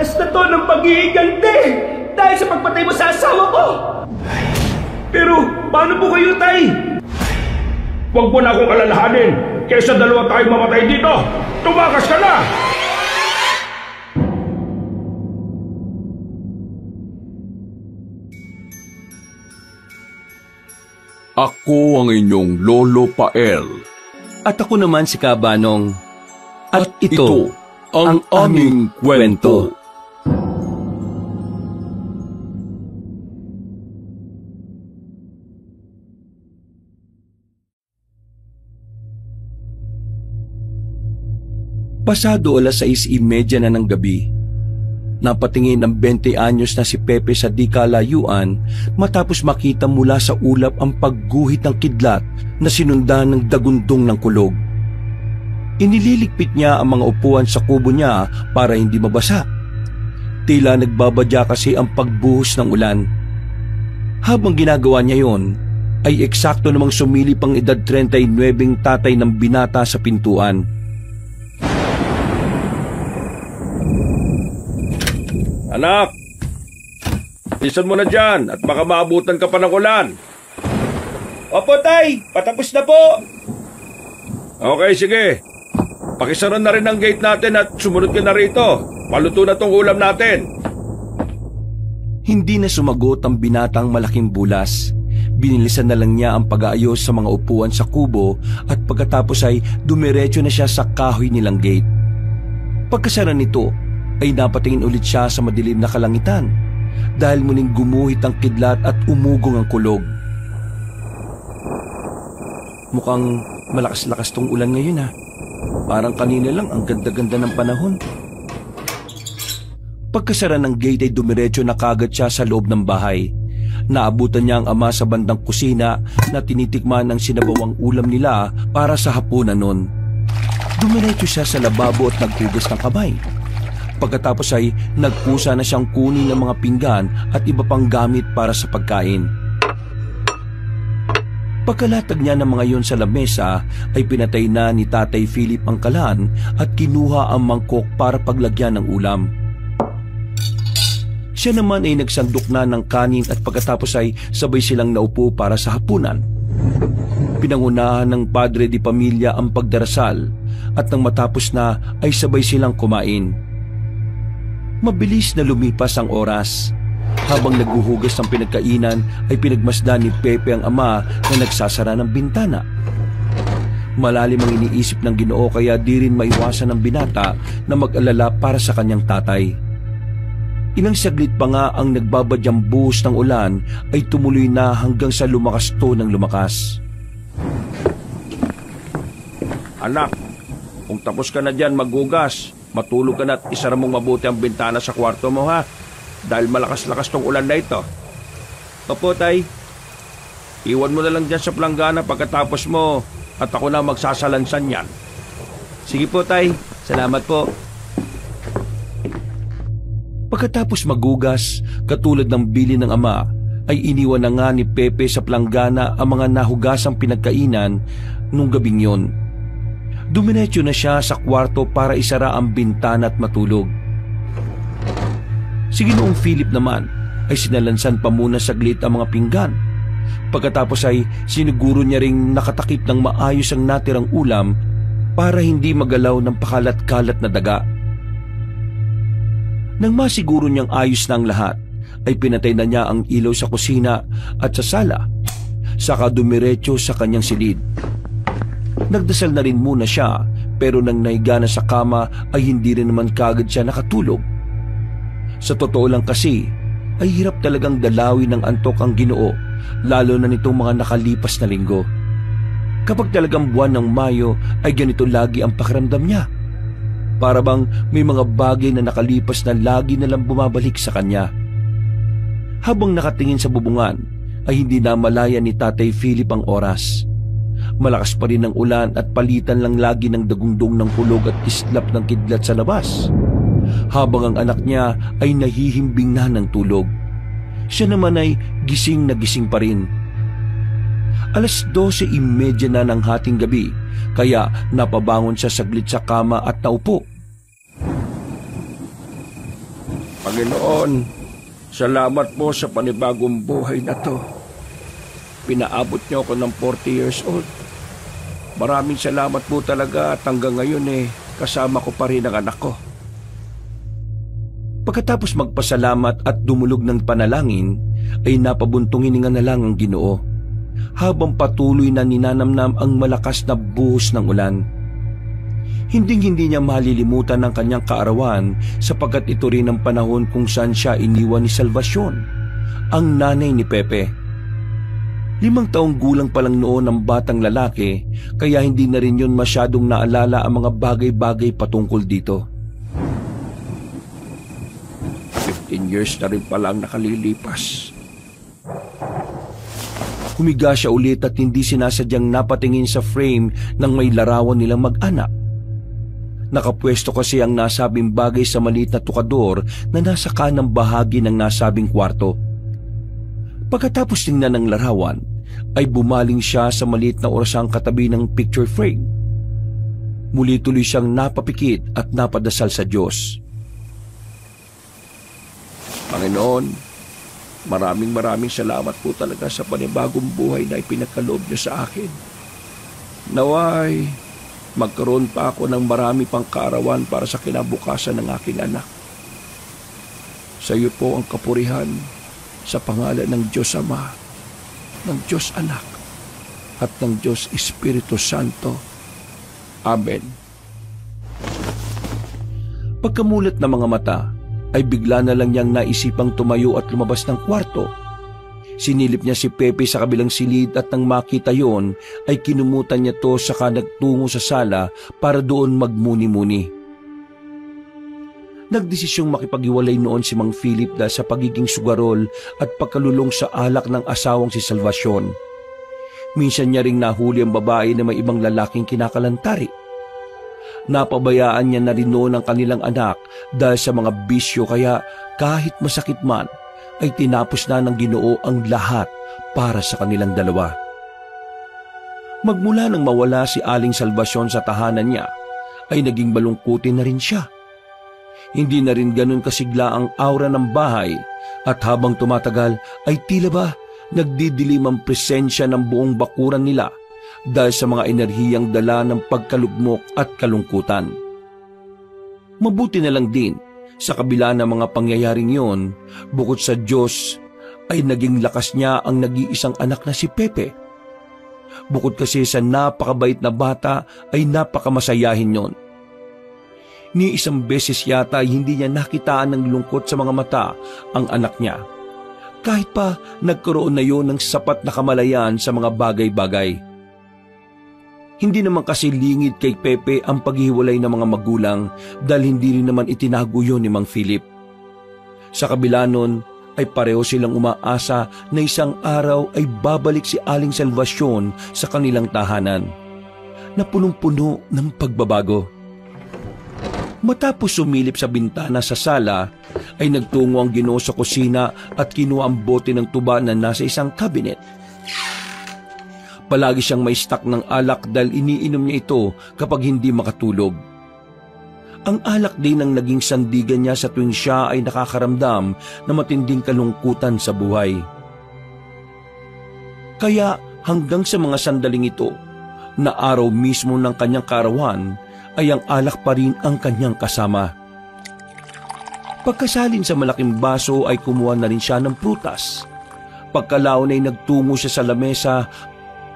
oras na to ng pag-iigante dahil sa pagpatay mo sa asawa ko. Pero paano po kayo, Tay? Huwag mo na akong alalahanin. Kaysa dalawa tayong mamatay dito. Tumakas ka na! Ako ang inyong Lolo Pael. At ako naman si Kabanong. At ito ang aming kwento. Pasado alas 6:30 na ng gabi. Napatingin ang 20 anyos na si Pepe sa di kalayuan matapos makita mula sa ulap ang pagguhit ng kidlat na sinundan ng dagundong ng kulog. Inililigpit niya ang mga upuan sa kubo niya para hindi mabasa. Tila nagbabadya kasi ang pagbuhos ng ulan. Habang ginagawa niya yon, ay eksakto namang sumilip ang edad 39 tatay ng binata sa pintuan. Anak! Bilisan mo na dyan at baka maabutan ka pa ng ulan. Opo, Tay. Patapos na po. Okay, sige. Pakisara na rin ang gate natin at sumunod ka na rito. Paluto na tong ulam natin. Hindi na sumagot ang binatang malaking bulas. Binilisan na lang niya ang pag-aayos sa mga upuan sa kubo at pagkatapos ay dumiretso na siya sa kahoy nilang gate. Pagkasara nito, ay napatingin ulit siya sa madilim na kalangitan dahil muling gumuhit ang kidlat at umugong ang kulog. Mukhang malakas-lakas tong ulan ngayon ha. Parang kanina lang ang ganda-ganda ng panahon. Pagkasara ng gate ay dumiretso na kagad siya sa loob ng bahay. Naabutan niya ang ama sa bandang kusina na tinitikman ng sinabawang ulam nila para sa hapunan nun. Dumiretso siya sa lababo at naghugas ng kamay. Pagkatapos ay nagkusa na siyang kunin ng mga pinggan at iba pang gamit para sa pagkain. Pagkalatag niya ng mga yon sa lamesa ay pinatay na ni Tatay Philip ang kalan at kinuha ang mangkok para paglagyan ng ulam. Siya naman ay nagsandok na ng kanin at pagkatapos ay sabay silang naupo para sa hapunan. Pinangunahan ng Padre di Pamilya ang pagdarasal at nang matapos na ay sabay silang kumain. Mabilis na lumipas ang oras. Habang naghuhugas ng pinagkainan ay pinagmasdan ni Pepe ang ama na nagsasara ng bintana. Malalim ang iniisip ng Ginoo kaya di rin maiwasan ng binata na mag-alala para sa kanyang tatay. Ilang saglit pa nga ang nagbabadyang buhos ng ulan ay tumuloy na hanggang sa lumakas to ng lumakas. Anak, kung tapos ka na dyan maghugas, matulog ka na at isara mong mabuti ang bintana sa kwarto mo ha. Dahil malakas-lakas tong ulan na ito. Opo, Tay. Iwan mo na lang dyan sa planggana pagkatapos mo at ako na magsasalansan yan. Sige po, Tay. Salamat po. Pagkatapos maghugas, katulad ng bili ng ama, ay iniwan na nga ni Pepe sa planggana ang mga nahugasang pinagkainan nung gabing yon. Dumiretso na siya sa kwarto para isara ang bintana at matulog. Si Ginoong Philip naman ay sinalansan pa muna saglit ang mga pinggan. Pagkatapos ay siniguro niya ring nakatakip ng maayos ang natirang ulam para hindi magalaw ng pakalat-kalat na daga. Nang masiguro niyang ayos na ang lahat, ay pinatay na niya ang ilaw sa kusina at sa sala, saka dumiretso sa kanyang silid. Nagdasal na rin muna siya pero nang nahiga na sa kama ay hindi rin naman kagad siya nakatulog. Sa totoo lang kasi, ay hirap talagang dalawin ng antok ang Ginoo, lalo na nitong mga nakalipas na linggo. Kapag talagang buwan ng Mayo, ay ganito lagi ang pakiramdam niya. Para bang may mga bagay na nakalipas na lagi na lang bumabalik sa kanya. Habang nakatingin sa bubungan, ay hindi na malaya ni Tatay Philip ang oras. Malakas pa rin ang ulan at palitan lang lagi ng dagundong ng kulog at islap ng kidlat sa labas. Habang ang anak niya ay nahihimbing na ng tulog. Siya naman ay gising na gising pa rin. Alas 12:30 na ng hating gabi, kaya napabangon siya saglit sa kama at naupo. Panginoon, salamat po sa panibagong buhay na to. Pinaabot niyo ako ng 40 years old. Maraming salamat po talaga at hanggang ngayon kasama ko pa rin ang anak ko. Pagkatapos magpasalamat at dumulog ng panalangin, ay napabuntong hininga na lang ang Ginoo, habang patuloy na ninanamnam ang malakas na buhos ng ulan. Hinding-hindi niya malilimutan ang kanyang kaarawan sapagkat ito rin ang panahon kung saan siya iniwan ni Salvacion, ang nanay ni Pepe. 5 taong gulang pa lang noon ang batang lalaki, kaya hindi na rin yun masyadong naalala ang mga bagay-bagay patungkol dito. 15 years na rin palang nakalilipas. Humiga siya ulit at hindi sinasadyang napatingin sa frame ng may larawan nilang mag-anak. Nakapwesto kasi ang nasabing bagay sa maliit na tukador na nasa kanang bahagi ng nasabing kwarto. Pagkatapos tingnan ng larawan, ay bumaling siya sa maliit na orasang katabi ng picture frame. Muli tuloy siyang napapikit at napadasal sa Diyos. Panginoon, maraming salamat po talaga sa panibagong buhay na ipinagkaloob niyo sa akin. Naway, magkaroon pa ako ng marami pang kaarawan para sa kinabukasan ng aking anak. Sa iyo po ang kapurihan sa pangalan ng Diyos Ama, ng Diyos Anak, at ng Diyos Espiritu Santo. Amen. Pagkamulat ng mga mata, ay bigla na lang niyang naisipang tumayo at lumabas ng kwarto. Sinilip niya si Pepe sa kabilang silid at nang makita yon, ay kinumutan niya to saka nagtungo sa sala para doon magmuni-muni. Nagdesisyong makipag-iwalay noon si Mang Philip dahil sa pagiging sugarol at pagkalulong sa alak ng asawang si Salvacion. Minsan niya ring nahuli ang babae na may ibang lalaking kinakalantari. Napabayaan niya na rin noon ang kanilang anak dahil sa mga bisyo, kaya kahit masakit man ay tinapos na ng Ginoo ang lahat para sa kanilang dalawa. Magmula nang mawala si Aling Salvacion sa tahanan niya, ay naging malungkutin na rin siya. Hindi na rin ganun kasigla ang aura ng bahay at habang tumatagal ay tila ba nagdidilim ang presensya ng buong bakuran nila dahil sa mga enerhiyang dala ng pagkalugmok at kalungkutan. Mabuti na lang din, sa kabila ng mga pangyayaring yon, bukod sa Diyos, ay naging lakas niya ang nag-iisang anak na si Pepe. Bukod kasi sa napakabait na bata, ay napakamasayahin yon. Ni isang beses yata ay hindi niya nakitaan ng lungkot sa mga mata ang anak niya. Kahit pa nagkaroon na yon ng sapat na kamalayan sa mga bagay-bagay. Hindi naman kasi lingid kay Pepe ang paghiwalay ng mga magulang dahil hindi rin naman itinago yun ni Mang Philip. Sa kabila nun ay pareho silang umaasa na isang araw ay babalik si Aling Salvacion sa kanilang tahanan na punong-puno ng pagbabago. Matapos sumilip sa bintana sa sala, ay nagtungo ang Ginoo sa kusina at kinuha ang bote ng tuba na nasa isang cabinet. Palagi siyang may stock ng alak dahil iniinom niya ito kapag hindi makatulog. Ang alak din ang naging sandigan niya sa tuwing siya ay nakakaramdam na matinding kalungkutan sa buhay. Kaya hanggang sa mga sandaling ito, na araw mismo ng kanyang kaarawan, ay ang alak pa rin ang kanyang kasama. Pagkasalin sa malaking baso ay kumuha na rin siya ng prutas. Pagkalaon ay nagtungo siya sa lamesa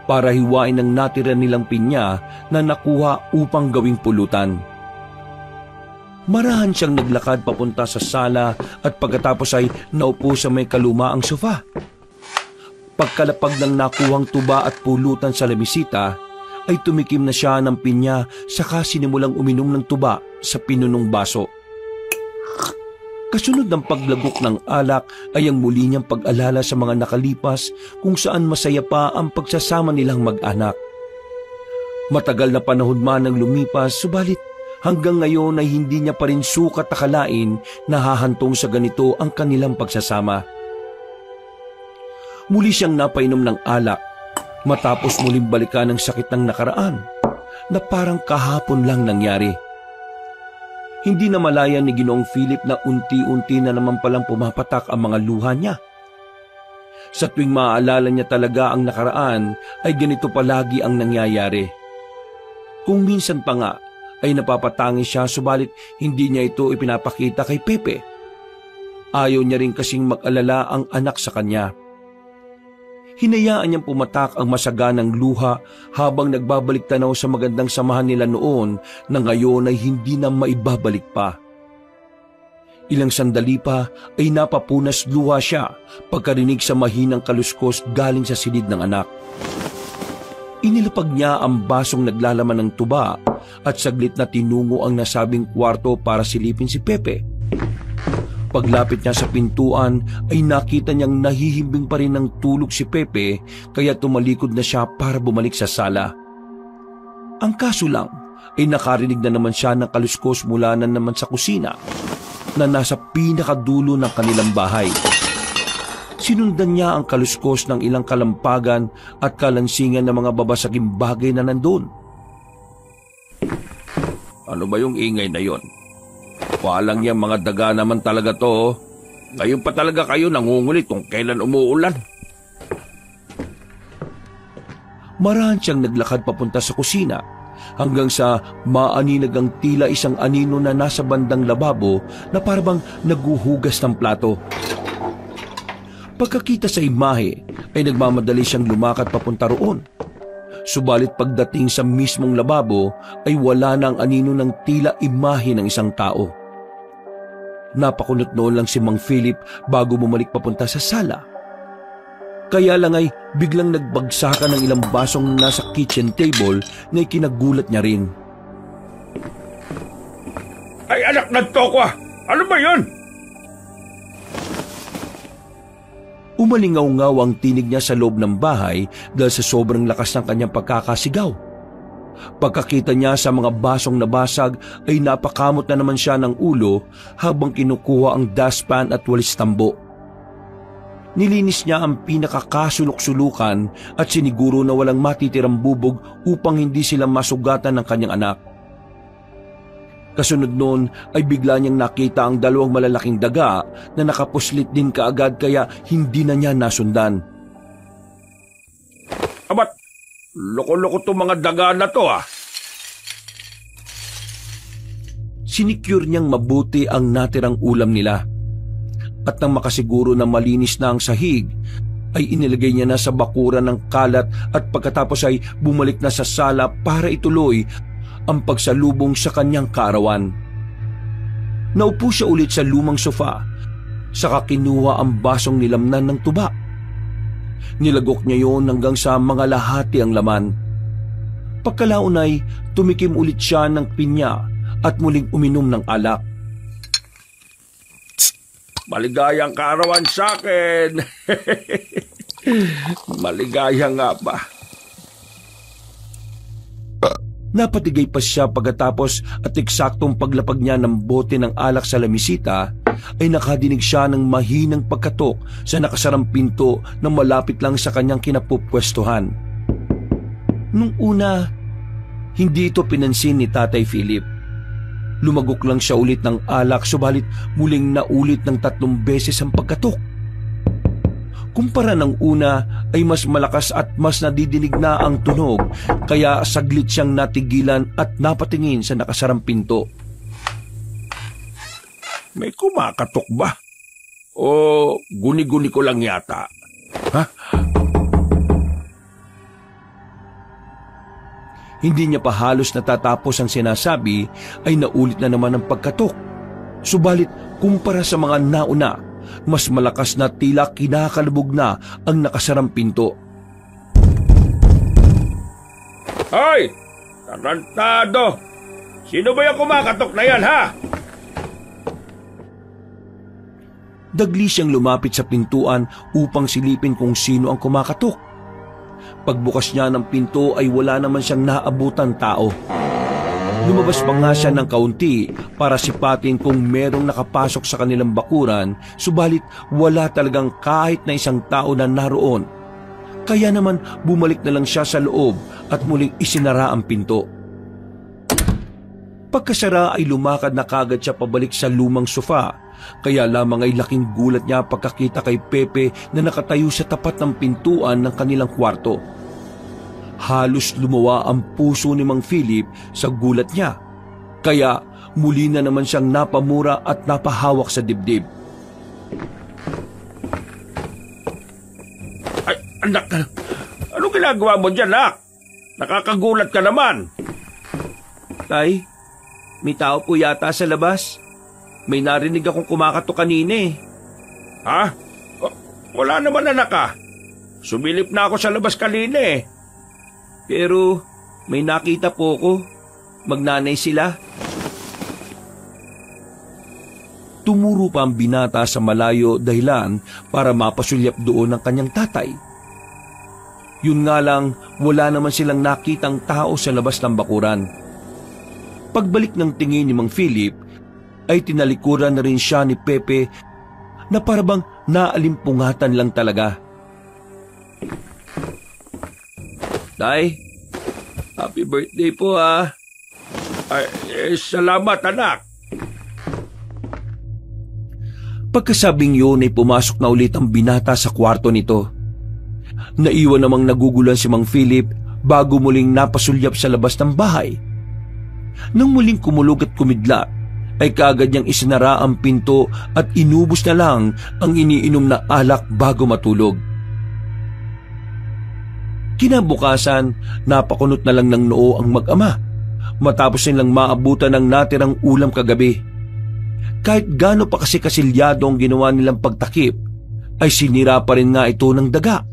para hiwain ang natira nilang pinya na nakuha upang gawing pulutan. Marahan siyang naglakad papunta sa sala at pagkatapos ay naupo sa may kalumaang sofa. Pagkalapag ng nakuhang tuba at pulutan sa lamisita, ay tumikim na siya ng pinya saka sinimulang uminom ng tuba sa pinunong baso. Kasunod ng paglagok ng alak ay ang muli niyang pag-alala sa mga nakalipas kung saan masaya pa ang pagsasama nilang mag-anak. Matagal na panahon man ang lumipas, subalit hanggang ngayon ay hindi niya pa rin sukat akalain na hahantong sa ganito ang kanilang pagsasama. Muli siyang napainom ng alak matapos muling balikan ng sakit ng nakaraan na parang kahapon lang nangyari. Hindi na malaya ni Ginoong Philip na unti-unti na naman palang pumapatak ang mga luha niya. Sa tuwing maaalala niya talaga ang nakaraan ay ganito palagi ang nangyayari. Kung minsan pa nga ay napapatangi siya subalit hindi niya ito ipinapakita kay Pepe. Ayaw niya rin kasing mag-alala ang anak sa kanya. Hinayaan niyang pumatak ang masaganang luha habang nagbabalik tanaw sa magandang samahan nila noon na ngayon ay hindi na maibabalik pa. Ilang sandali pa ay napapunas luha siya pagkarinig sa mahinang kaluskos galing sa silid ng anak. Inilapag niya ang basong naglalaman ng tuba at saglit na tinungo ang nasabing kwarto para silipin si Pepe. Paglapit niya sa pintuan ay nakita niyang nahihimbing pa rin ng tulog si Pepe kaya tumalikod na siya para bumalik sa sala. Ang kaso lang ay nakarinig na naman siya ng kaluskos mula na naman sa kusina na nasa pinakadulo ng kanilang bahay. Sinundan niya ang kaluskos ng ilang kalampagan at kalansingan ng mga babasaging bagay na nandun. Ano ba yung ingay na yon? Walang yan mga daga naman talaga to. Ngayon pa talaga kayo nangungulit kung kailan umuulan. Marahan siyang naglakad papunta sa kusina hanggang sa maaninag ang tila isang anino na nasa bandang lababo na parabang naguhugas ng plato. Pagkakita sa imahe ay nagmamadali siyang lumakad papunta roon. Subalit pagdating sa mismong lababo ay wala na ang anino ng tila imahe ng isang tao. Napakunot noon lang si Mang Philip bago bumalik papunta sa sala. Kaya lang ay biglang nagbagsakan ng ilang basong nasa kitchen table na ikinagulat niya rin. Ay anak ng tokwa! Ano ba yun? Umalingaw-ngaw ang tinig niya sa loob ng bahay dahil sa sobrang lakas ng kanyang pagkakasigaw. Pagkakita niya sa mga basong nabasag ay napakamot na naman siya ng ulo habang kinukuha ang dustpan at walis tambo. Nilinis niya ang pinakakasulok-sulukan at siniguro na walang matitirang bubog upang hindi sila masugatan ng kanyang anak. Kasunod noon ay bigla niyang nakita ang dalawang malalaking daga na nakapuslit din kaagad kaya hindi na niya nasundan. Abat, loko-loko itong mga daga na to ah. Sinicure niyang mabuti ang natirang ulam nila. At nang makasiguro na malinis na ang sahig, ay inilagay niya na sa bakuran ng kalat at pagkatapos ay bumalik na sa sala para ituloy ang pagsalubong sa kanyang kaarawan. Naupo siya ulit sa lumang sofa, saka kinuha ang basong nilamnan ng tuba. Nilagok niya yon hanggang sa mga lahati ang laman. Pagkalaon ay tumikim ulit siya ng pinya at muling uminom ng alak. Maligayang kaarawan sa akin. Maligaya nga ba? Napatigay pa siya pagkatapos at eksaktong paglapag niya ng bote ng alak sa lamisita ay nakadinig siya ng mahinang pagkatok sa nakasarang pinto na malapit lang sa kanyang kinapupwestuhan. Nung una, hindi ito pinansin ni Tatay Philip. Lumagok lang siya ulit ng alak subalit muling naulit ng 3 beses ang pagkatok. Kumpara ng una ay mas malakas at mas nadidinig na ang tunog kaya saglit siyang natigilan at napatingin sa nakasarang pinto. May kumakatok ba? O guni-guni ko lang yata? Ha? Hindi niya pa halos natatapos ang sinasabi ay naulit na naman ang pagkatok. Subalit kumpara sa mga nauna, mas malakas na tila kinakalubog na ang nakasarang pinto. Hoy! Tarantado! Sino ba yung kumakatok na yan, ha? Dagli siyang lumapit sa pintuan upang silipin kung sino ang kumakatok. Pagbukas niya ng pinto ay wala naman siyang naabutan tao. Lumabas pa nga siya ng kaunti para sipatin kung merong nakapasok sa kanilang bakuran, subalit wala talagang kahit na isang tao na naroon. Kaya naman bumalik na lang siya sa loob at muling isinara ang pinto. Pagkasara ay lumakad na kagad siya pabalik sa lumang sofa, kaya lamang ay laking gulat niya pagkakita kay Pepe na nakatayo sa tapat ng pintuan ng kanilang kwarto. Halos lumawa ang puso ni Mang Philip sa gulat niya, kaya muli na naman siyang napamura at napahawak sa dibdib. Ay, anak, ano ginagawa mo dyan, nak? Nakakagulat ka naman. Tay, may tao po yata sa labas. May narinig akong kumakatok kanina eh. Ha? Wala naman, anak, ah. Sumilip na ako sa labas kanina eh. Pero may nakita po ko. Magnanay sila. Tumuro pa ang binata sa malayo dahilan para mapasulyap doon ang kanyang tatay. Yun nga lang, wala naman silang nakitang tao sa labas ng bakuran. Pagbalik ng tingin ni Mang Philip, ay tinalikuran na rin siya ni Pepe na parabang naalimpungatan lang talaga. Tay, happy birthday po ah. Ay, salamat, anak. Pagkasabing yun ay pumasok na ulit ang binata sa kwarto nito. Naiwan namang nagugulan si Mang Philip bago muling napasulyap sa labas ng bahay. Nang muling kumulog at kumidlat, ay kaagad niyang isinara ang pinto at inubos na lang ang iniinom na alak bago matulog. Kinabukasan, napakunot na lang ng noo ang mag-ama matapos nilang maabutan ng natirang ulam kagabi. Kahit gaano pa kasi kasilyado ang ginawa nilang pagtakip, ay sinira pa rin nga ito ng daga.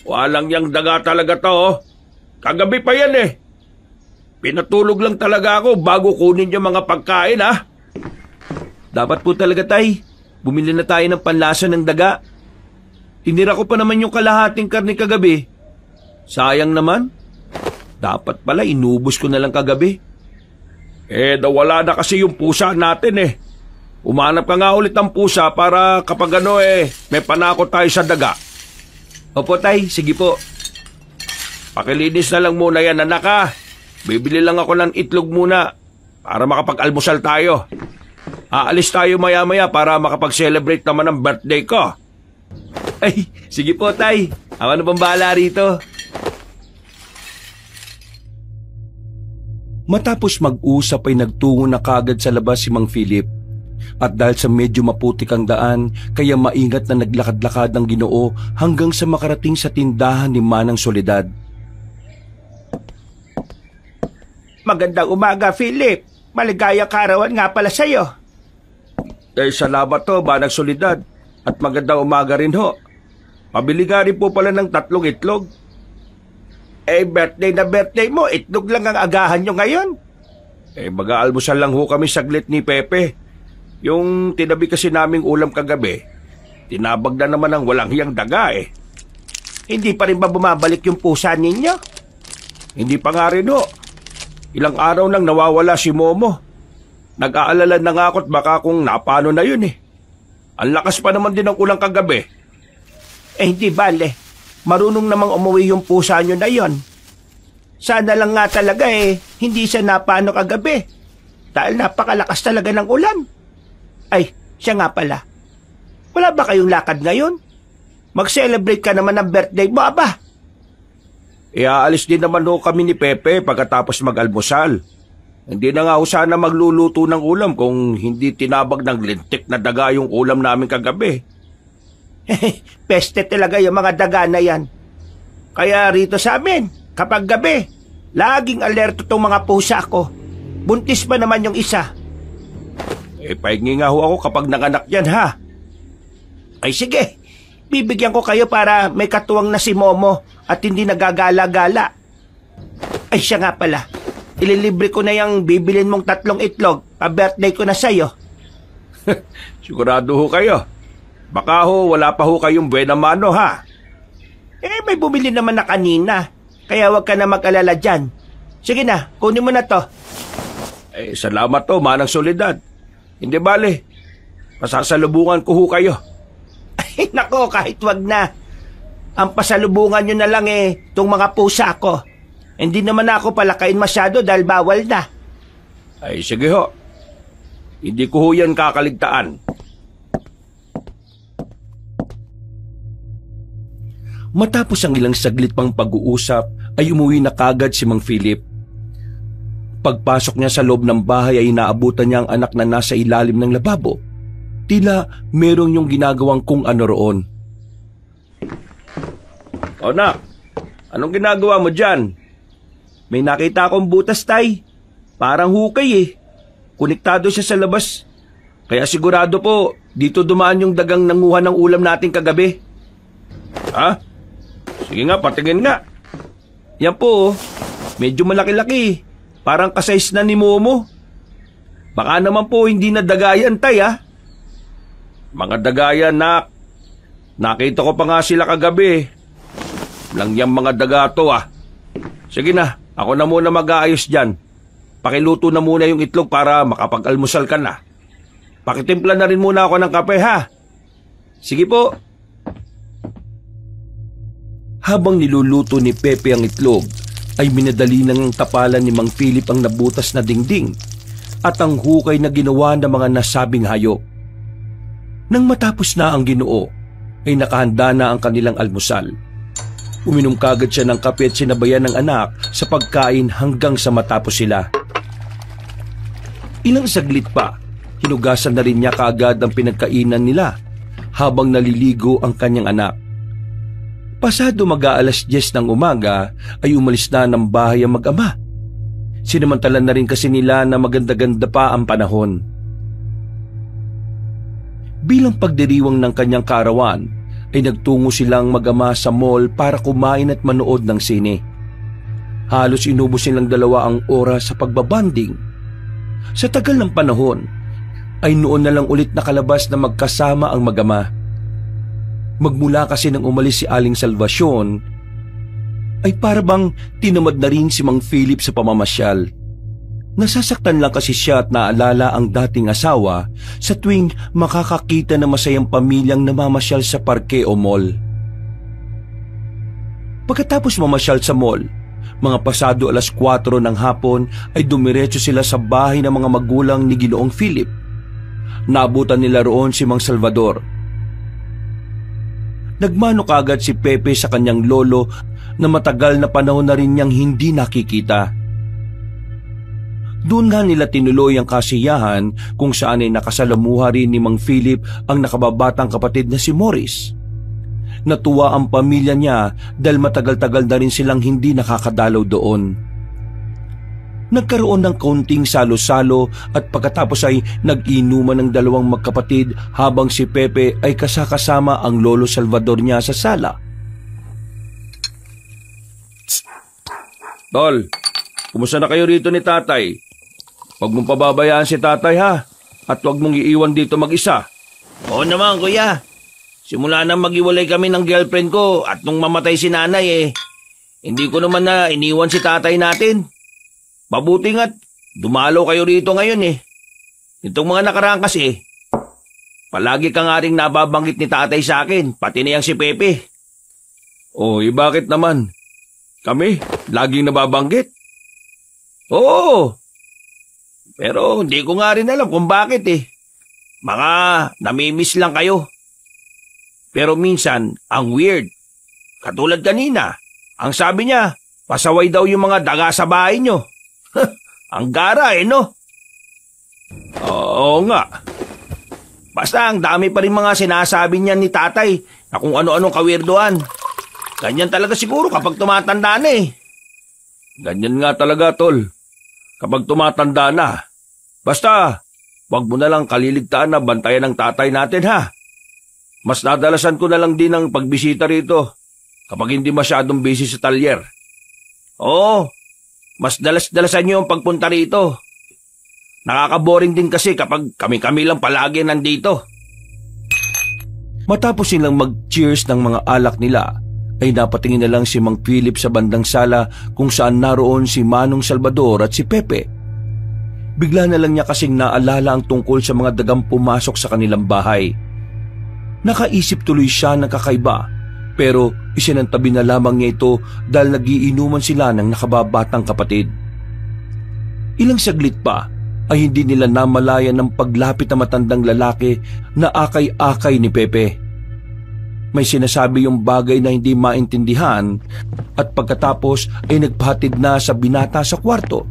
Walang yang daga talaga to, oh. Kagabi pa yan eh. Pinatulog lang talaga ako bago kunin yung mga pagkain, ha? Dapat po talaga, tay. Bumili na tayo ng panlasa ng daga. Tinira ko pa naman yung kalahating karne kagabi. Sayang naman. Dapat pala inubos ko na lang kagabi. Nawala na kasi yung pusa natin eh. Umanap ka nga ulit ng pusa para kapag may panakot tayo sa daga. Opo, tay. Sige po. Pakilinis na lang muna yan, anak, ha? Bibili lang ako ng itlog muna para makapag-almusal tayo. Aalis tayo maya-maya para makapag-celebrate naman ang birthday ko. Ay, sige po, tay. Ako na bang bahala rito? Matapos mag-usap ay nagtungo na kagad sa labas si Mang Philip. At dahil sa medyo maputik ang daan, kaya maingat na naglakad-lakad ng Ginoo hanggang sa makarating sa tindahan ni Manang Soledad. Magandang umaga, Philip. Maligayang karawan nga pala sa'yo. Salamat to, Manang Soledad. At magandang umaga rin ho. Pabili nga rin po pala ng 3 itlog. Birthday na birthday mo, itlog lang ang agahan nyo ngayon. Mag-aalmusal lang ho kami saglit ni Pepe. Yung tinabi kasi naming ulam kagabi, tinabag na naman ng walang hiyang daga eh. Hindi pa rin ba bumabalik yung pusa ninyo? Hindi pa nga rin ho. Ilang araw nang nawawala si Momo. Nag-aalala na nga ako't baka kung napano na yun eh. Ang lakas pa naman din ng ulang kagabi. Hindi bale. Marunong namang umuwi yung pusa nyo na yon. Sana lang nga talaga hindi siya napano kagabi. Dahil napakalakas talaga ng ulan. Ay, siya nga pala. Wala ba kayong lakad ngayon? Mag-celebrate ka naman ng birthday mo, aba. Aalis din naman ho kami ni Pepe pagkatapos mag-almusal. Hindi na nga ho sana magluluto ng ulam kung hindi tinabag ng lintik na daga yung ulam namin kagabi. Peste talaga yung mga daga na yan. Kaya rito sa amin, kapag gabi, laging alerto tong mga pusa ko. Buntis pa naman yung isa. Pahingi nga ho ako kapag nanganak yan, ha? Ay sige, bibigyan ko kayo para may katuwang na si Momo at hindi nagagala-gala. Ay siya nga pala, ililibre ko na yung bibilin mong 3 itlog pa-birthday ko na sa'yo. Sigurado ho kayo. Baka ho, wala pa ho kayong buena mano, ha? May bumili naman na kanina, kaya wag ka na mag-alala dyan. Sige na, kunin mo na to. Salamat to, Manang Soledad. Hindi bale, pasasalubungan ko ho kayo. Ay, nako, kahit wag na. Ang pasalubungan nyo na lang itong mga pusa ko. Hindi naman ako palakain masyado dahil bawal na. Ay sige ho. Hindi ko ho yan kakaligtaan. Matapos ang ilang saglit pang pag-uusap ay umuwi na kagad si Mang Philip. Pagpasok niya sa loob ng bahay ay inaabutan niya ang anak na nasa ilalim ng lababo. Tila merong yung ginagawang kung ano roon. O nak, anong ginagawa mo dyan? May nakita akong butas, tay. Parang hukay eh. Konektado siya sa labas. Kaya sigurado po, dito dumaan yung dagang nanguha ng ulam natin kagabi. Ha? Sige nga, patingin nga. Yan po, medyo malaki-laki. Parang kasayis na ni Momo. Baka naman po hindi na dagayan, tay, ha? Mga dagayan, nak. Nakita ko pa nga sila kagabi. Lang yung mga daga to, ah. Sige na, ako na muna mag-aayos dyan. Pakiluto na muna yung itlog para makapag-almusal ka na. Pakitimpla na rin muna ako ng kape, ha? Sige po. Habang niluluto ni Pepe ang itlog, ay minadali nang tapalan ni Mang Philip ang nabutas na dingding at ang hukay na ginawa ng mga nasabing hayop. Nang matapos na ang Ginoo, ay nakahanda na ang kanilang almusal. Uminom kagad siya ng kape at sinabayan ng anak sa pagkain hanggang sa matapos sila. Ilang saglit pa, hinugasan na rin niya kaagad ang pinagkainan nila habang naliligo ang kanyang anak. Pasado mag-aalas 10 ng umaga ay umalis na ng bahay ang mag-ama. Sinamantala na rin kasi nila na maganda-ganda pa ang panahon. Bilang pagdiriwang ng kanyang kaarawan, ay nagtungo silang mag-ama sa mall para kumain at manood ng sine. Halos inubos silang dalawa ang oras sa pagbabanding. Sa tagal ng panahon, ay noon na lang ulit nakalabas na magkasama ang mag-ama. Magmula kasi nang umalis si Aling Salvacion, ay para bang tinamad na rin si Mang Philip sa pamamasyal. Nasasaktan lang kasi siya at naalala ang dating asawa sa tuwing makakakita ng masayang pamilyang namamasyal sa parke o mall. Pagkatapos mamasyal sa mall, mga pasado alas 4 ng hapon ay dumiretso sila sa bahay ng mga magulang ni Ginoong Philip. Naabutan nila roon si Mang Salvador. Nagmano kagad si Pepe sa kanyang lolo na matagal na panahon na rin niyang hindi nakikita. Doon nga nila tinuloy ang kasiyahan kung saan ay nakasalamuha rin ni Mang Philip ang nakababatang kapatid na si Morris. Natuwa ang pamilya niya dahil matagal-tagal na rin silang hindi nakakadalaw doon. Nagkaroon ng kaunting salo-salo at pagkatapos ay nag-inuman ng dalawang magkapatid habang si Pepe ay kasakasama ang lolo Salvador niya sa sala. Tol, kumusta na kayo rito ni tatay? Huwag mong pababayaan si tatay, ha? At huwag mong iiwan dito mag-isa. Oo naman, kuya. Simula nang mag-iwalay kami ng girlfriend ko at nung mamatay si nanay hindi ko naman na iniwan si tatay natin. Mabuti nga't dumalo kayo rito ngayon Itong mga nakaraan kasi, palagi ka nga rin nababanggit ni tatay sa akin, pati na yang si Pepe. Oh, bakit naman? Kami, laging nababanggit. Oo, pero hindi ko nga rin alam kung bakit Mga namimiss lang kayo. Pero minsan, ang weird. Katulad kanina, ang sabi niya, pasaway daw yung mga daga sa bahay nyo. Ang gara no? Oo nga. Basta ang dami pa rin mga sinasabi niya ni tatay na kung ano-anong kawirduhan. Ganyan talaga siguro kapag tumatanda na Ganyan nga talaga, tol. Kapag tumatanda na. Basta, wag mo na lang kaliligtaan na bantayan ng tatay natin, ha? Mas nadalasan ko na lang din ang pagbisita rito kapag hindi masyadong busy sa talyer. Oo, mas dalas-dalasan niyo ang pagpunta rito. Nakaka-boring din kasi kapag kami-kami lang palagi nandito. Matapos silang mag-cheers ng mga alak nila, ay napatingin na lang si Mang Philip sa bandang sala kung saan naroon si Manong Salvador at si Pepe. Bigla na lang niya kasing naalala ang tungkol sa mga dagang pumasok sa kanilang bahay. Nakaisip tuloy siya ng kakaiba Pero isinantabi na lamang niya ito dahil nagiinuman sila ng nakababatang kapatid. Ilang saglit pa ay hindi nila namalayan ng paglapit na matandang lalaki na akay-akay ni Pepe. May sinasabi yung bagay na hindi maintindihan at pagkatapos ay nagpahatid na sa binata sa kwarto.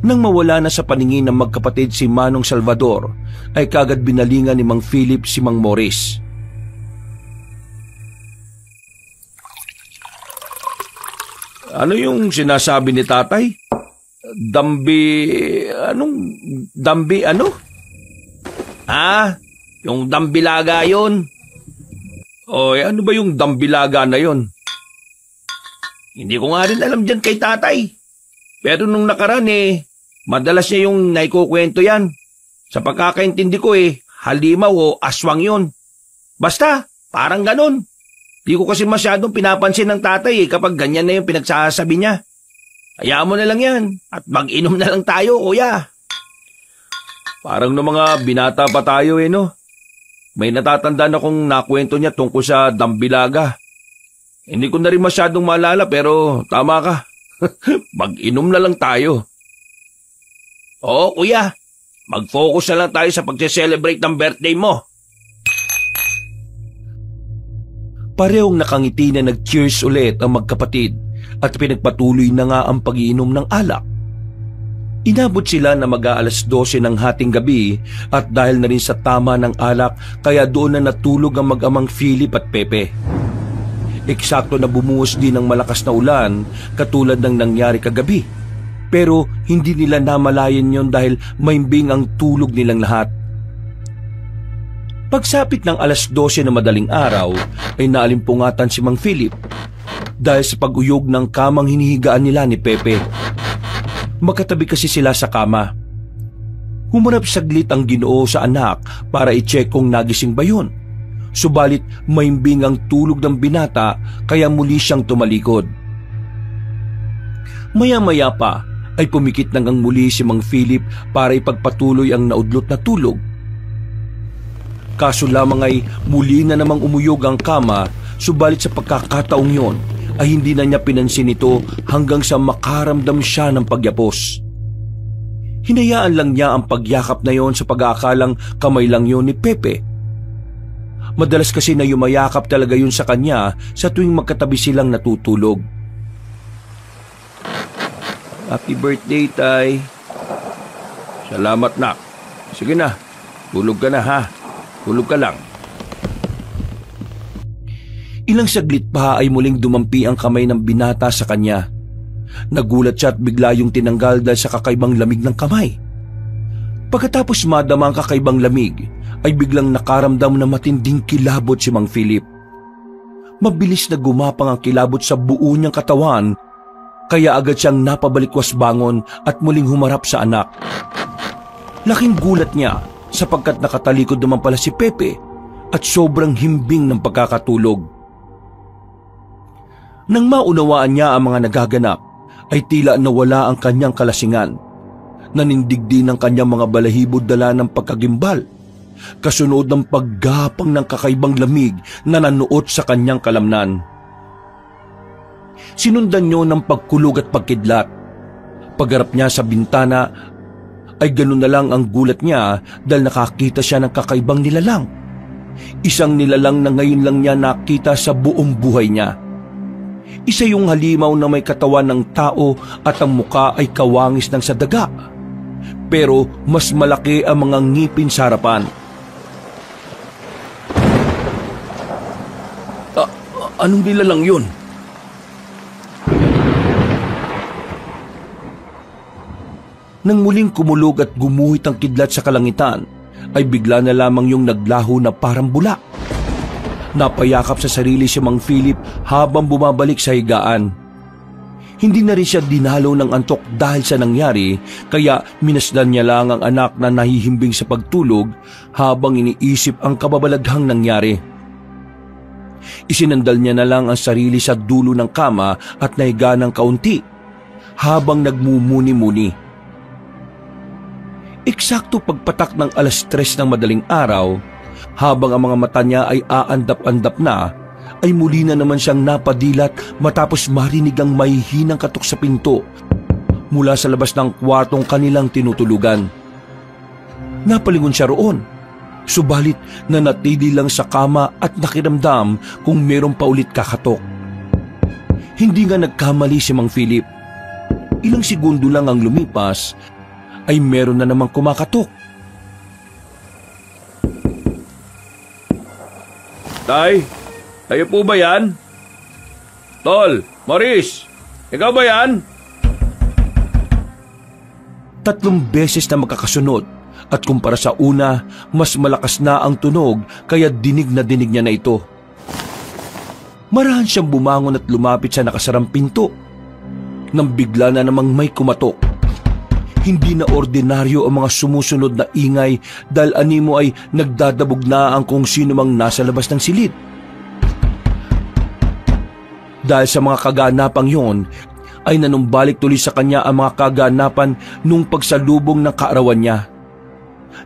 Nang mawala na sa paningin ng magkapatid si Manong Salvador, ay kagad binalingan ni Mang Philip si Mang Morris. Ano yung sinasabi ni tatay? Dambi ano? Yung dambilaga yon. Oy, ano ba yung dambilaga na yon? Hindi ko nga rin alam dyan kay tatay. Pero nung nakaraan madalas niya yung naikukwento yan. Sa pagkakaintindi ko halimaw o aswang yon. Basta, parang ganun. Di ko kasi masyadong pinapansin ng tatay kapag ganyan na yung pinagsasabi niya. Hayaan mo na lang yan at mag-inom na lang tayo, kuya. Parang no mga binata pa tayo no? May natatandaan akong nakwento niya tungkol sa dambilaga. Hindi ko na rin masyadong maalala pero tama ka. Mag-inom na lang tayo. Oo, kuya. Mag-focus na lang tayo sa pag-celebrate ng birthday mo. Parehong nakangiti na nag-cheers ulit ang magkapatid at pinagpatuloy na nga ang pag-iinom ng alak. Inabot sila na mag-aalas 12 ng hating gabi at dahil na rin sa tama ng alak kaya doon na natulog ang mag-amang Philip at Pepe. Eksakto na bumuhos din ng malakas na ulan katulad ng nangyari kagabi. Pero hindi nila namalayan yon dahil maimbing ang tulog nilang lahat. Pagsapit ng alas 12 na madaling araw ay naalimpungatan si Mang Philip dahil sa pag-uyog ng kamang hinihigaan nila ni Pepe. Magkatabi kasi sila sa kama. Humarap saglit ang Ginoo sa anak para i-check kung nagising ba yun. Subalit maimbing ang tulog ng binata kaya muli siyang tumalikod. Maya-maya pa ay pumikit nang muli si Mang Philip para ipagpatuloy ang naudlot na tulog. Kaso lamang ay muli na namang umuyog ang kama, subalit sa pagkakataong yon ay hindi na niya pinansin ito hanggang sa makaramdam siya ng pagyapos. Hinayaan lang niya ang pagyakap na yon sa pag-aakalang kamay lang yon ni Pepe. Madalas kasi na yumayakap talaga yun sa kanya sa tuwing magkatabi silang natutulog. Happy birthday, Tay. Salamat, nak. Sige na, tulog ka na ha. Tulog ka lang. Ilang saglit pa ay muling dumampi ang kamay ng binata sa kanya. Nagulat siya at bigla yung tinanggal dahil sa kakaibang lamig ng kamay. Pagkatapos madama ang kakaibang lamig, ay biglang nakaramdam na matinding kilabot si Mang Philip. Mabilis na gumapang ang kilabot sa buo niyang katawan, kaya agad siyang napabalikwas bangon at muling humarap sa anak. Laking gulat niya sapagkat nakatalikod naman pala si Pepe at sobrang himbing ng pagkakatulog. Nang maunawaan niya ang mga nagaganap, ay tila nawala ang kanyang kalasingan. Nanindig din ang kanyang mga balahibo dala ng pagkagimbal, kasunod ng paggapang ng kakaibang lamig na nanuot sa kanyang kalamnan. Sinundan niyo ng pagkulog at pagkidlat. Pagharap niya sa bintana, ay ganun na lang ang gulat niya dahil nakakita siya ng kakaibang nilalang. Isang nilalang na ngayon lang niya nakita sa buong buhay niya. Isa yung halimaw na may katawan ng tao at ang muka ay kawangis ng sa daga. Pero mas malaki ang mga ngipin sa harapan. Anong nilalang yun? Nang muling kumulog at gumuhit ang kidlat sa kalangitan, ay bigla na lamang yung naglaho na parang bula. Napayakap sa sarili si Mang Philip habang bumabalik sa higaan. Hindi na rin siya dinalo ng antok dahil sa nangyari, kaya minasdan niya lang ang anak na nahihimbing sa pagtulog habang iniisip ang kababalaghang nangyari. Isinandal niya na lang ang sarili sa dulo ng kama at nahiga ng kaunti habang nagmumuni-muni. Eksakto pagpatak ng alas 3 ng madaling araw habang ang mga mata niya ay aandap-andap na, ay muli na naman siyang napadilat matapos marinig ang mahihinang katok sa pinto mula sa labas ng kwartong kanilang tinutulugan. Napalingon siya roon, subalit nanatili lang sa kama at nakiramdam kung meron pa ulit kakatok. Hindi nga nagkamali si Mang Philip. Ilang segundo lang ang lumipas ay meron na namang kumakatok. Tay, tayo po ba yan? Tol, Maurice, ikaw ba yan? 3 beses na magkakasunod at kumpara sa una, mas malakas na ang tunog kaya dinig na niya na ito. Marahan siyang bumangon at lumapit sa nakasarang pinto. Nang bigla na namang may kumatok. Hindi na ordinaryo ang mga sumusunod na ingay dahil animo ay nagdadabog na ang kung sino mang nasa labas ng silid. Dahil sa mga kaganapang yon, ay nanumbalik tuloy sa kanya ang mga kaganapan nung pagsalubong ng kaarawan niya.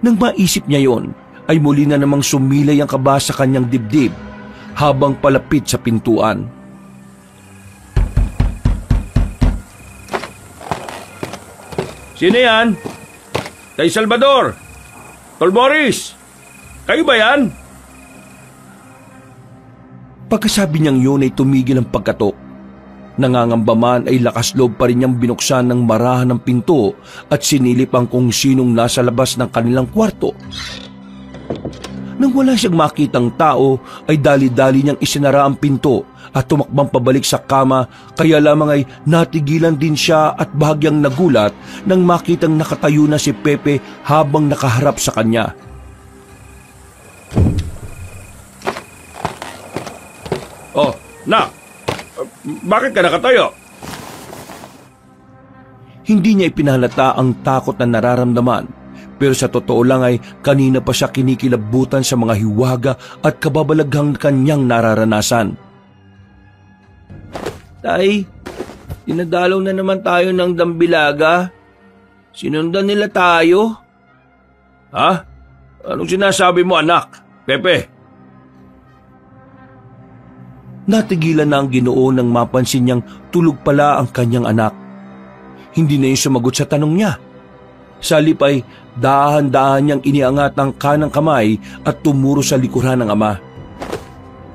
Nang maisip niya yon, ay muli na namang sumilay ang kaba sa kanyang dibdib habang palapit sa pintuan. Sino yan? Tay Salvador! Tol Boris! Kayo ba yan? Pagkasabi niyang yun ay tumigil ang pagkatok. Nangangamba man ay lakas loob pa rin niyang binuksan ng marahan ng pinto at sinilip ang kung sinong nasa labas ng kanilang kwarto. Nang wala siyang makitang tao ay dali-dali niyang isinara ang pinto at tumakbang pabalik sa kama, kaya lamang ay natigilan din siya at bahagyang nagulat nang makitang nakatayo na si Pepe habang nakaharap sa kanya. Oh, nak! Bakit ka nakatayo? Hindi niya ipinalata ang takot na nararamdaman, pero sa totoo lang ay kanina pa siya kinikilabutan sa mga hiwaga at kababalaghang kanyang nararanasan. Tay, dinadalaw na naman tayo ng Dambilaga. Sinundan nila tayo. Ha? Anong sinasabi mo, anak? Pepe? Natigilan na ang Ginoo nang mapansin niyang tulog pala ang kanyang anak. Hindi na yung sumagot sa tanong niya. Sa halip ay dahan-dahan niyang iniangat ang kanang kamay at tumuro sa likuran ng ama.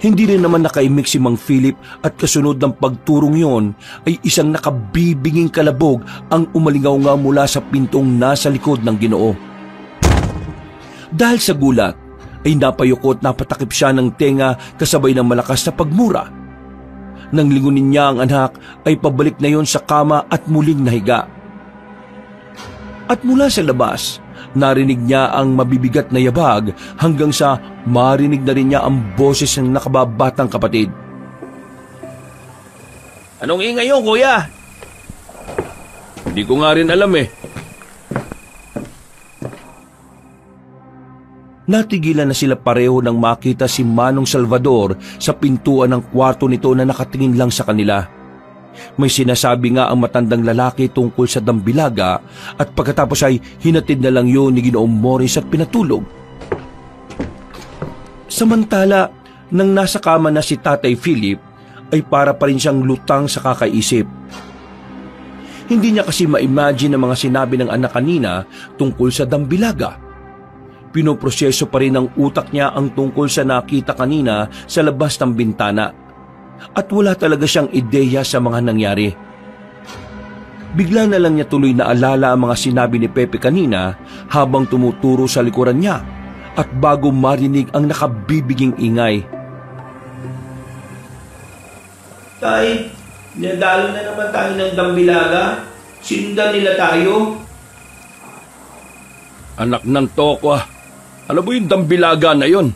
Hindi rin naman nakaimik si Mang Philip at kasunod ng pagturong yon ay isang nakabibinging kalabog ang umalingaw-ngaw mula sa pintong nasa likod ng Ginoo. Dahil sa gulat, ay napayukot na patakip siya ng tenga kasabay ng malakas na pagmura. Nang lingunin niya ang anak ay pabalik na yon sa kama at muling nahiga. At mula sa labas, narinig niya ang mabibigat na yabag hanggang sa marinig na rin niya ang boses ng nakababatang kapatid. Anong ingay yun, kuya? Hindi ko nga rin alam eh. Natigilan na sila pareho nang makita si Manong Salvador sa pintuan ng kwarto nito na nakatingin lang sa kanila. May sinasabi nga ang matandang lalaki tungkol sa Dambilaga at pagkatapos ay hinatid na lang yun ni Ginoong Morris at pinatulog. Samantala, nang nasa kama na si Tatay Philip, ay para pa rin siyang lutang sa kakaisip. Hindi niya kasi ma-imagine ang mga sinabi ng anak kanina tungkol sa Dambilaga. Pinoproseso pa rin ng utak niya ang tungkol sa nakita kanina sa labas ng bintana. At wala talaga siyang ideya sa mga nangyari. Bigla na lang niya tuloy na alala ang mga sinabi ni Pepe kanina habang tumuturo sa likuran niya at bago marinig ang nakabibiging ingay. Tay, dinadalaw na naman tayo ng Dambilaga. Sinundan nila tayo. Anak ng toko ah. Ano ba yung Dambilaga na yon?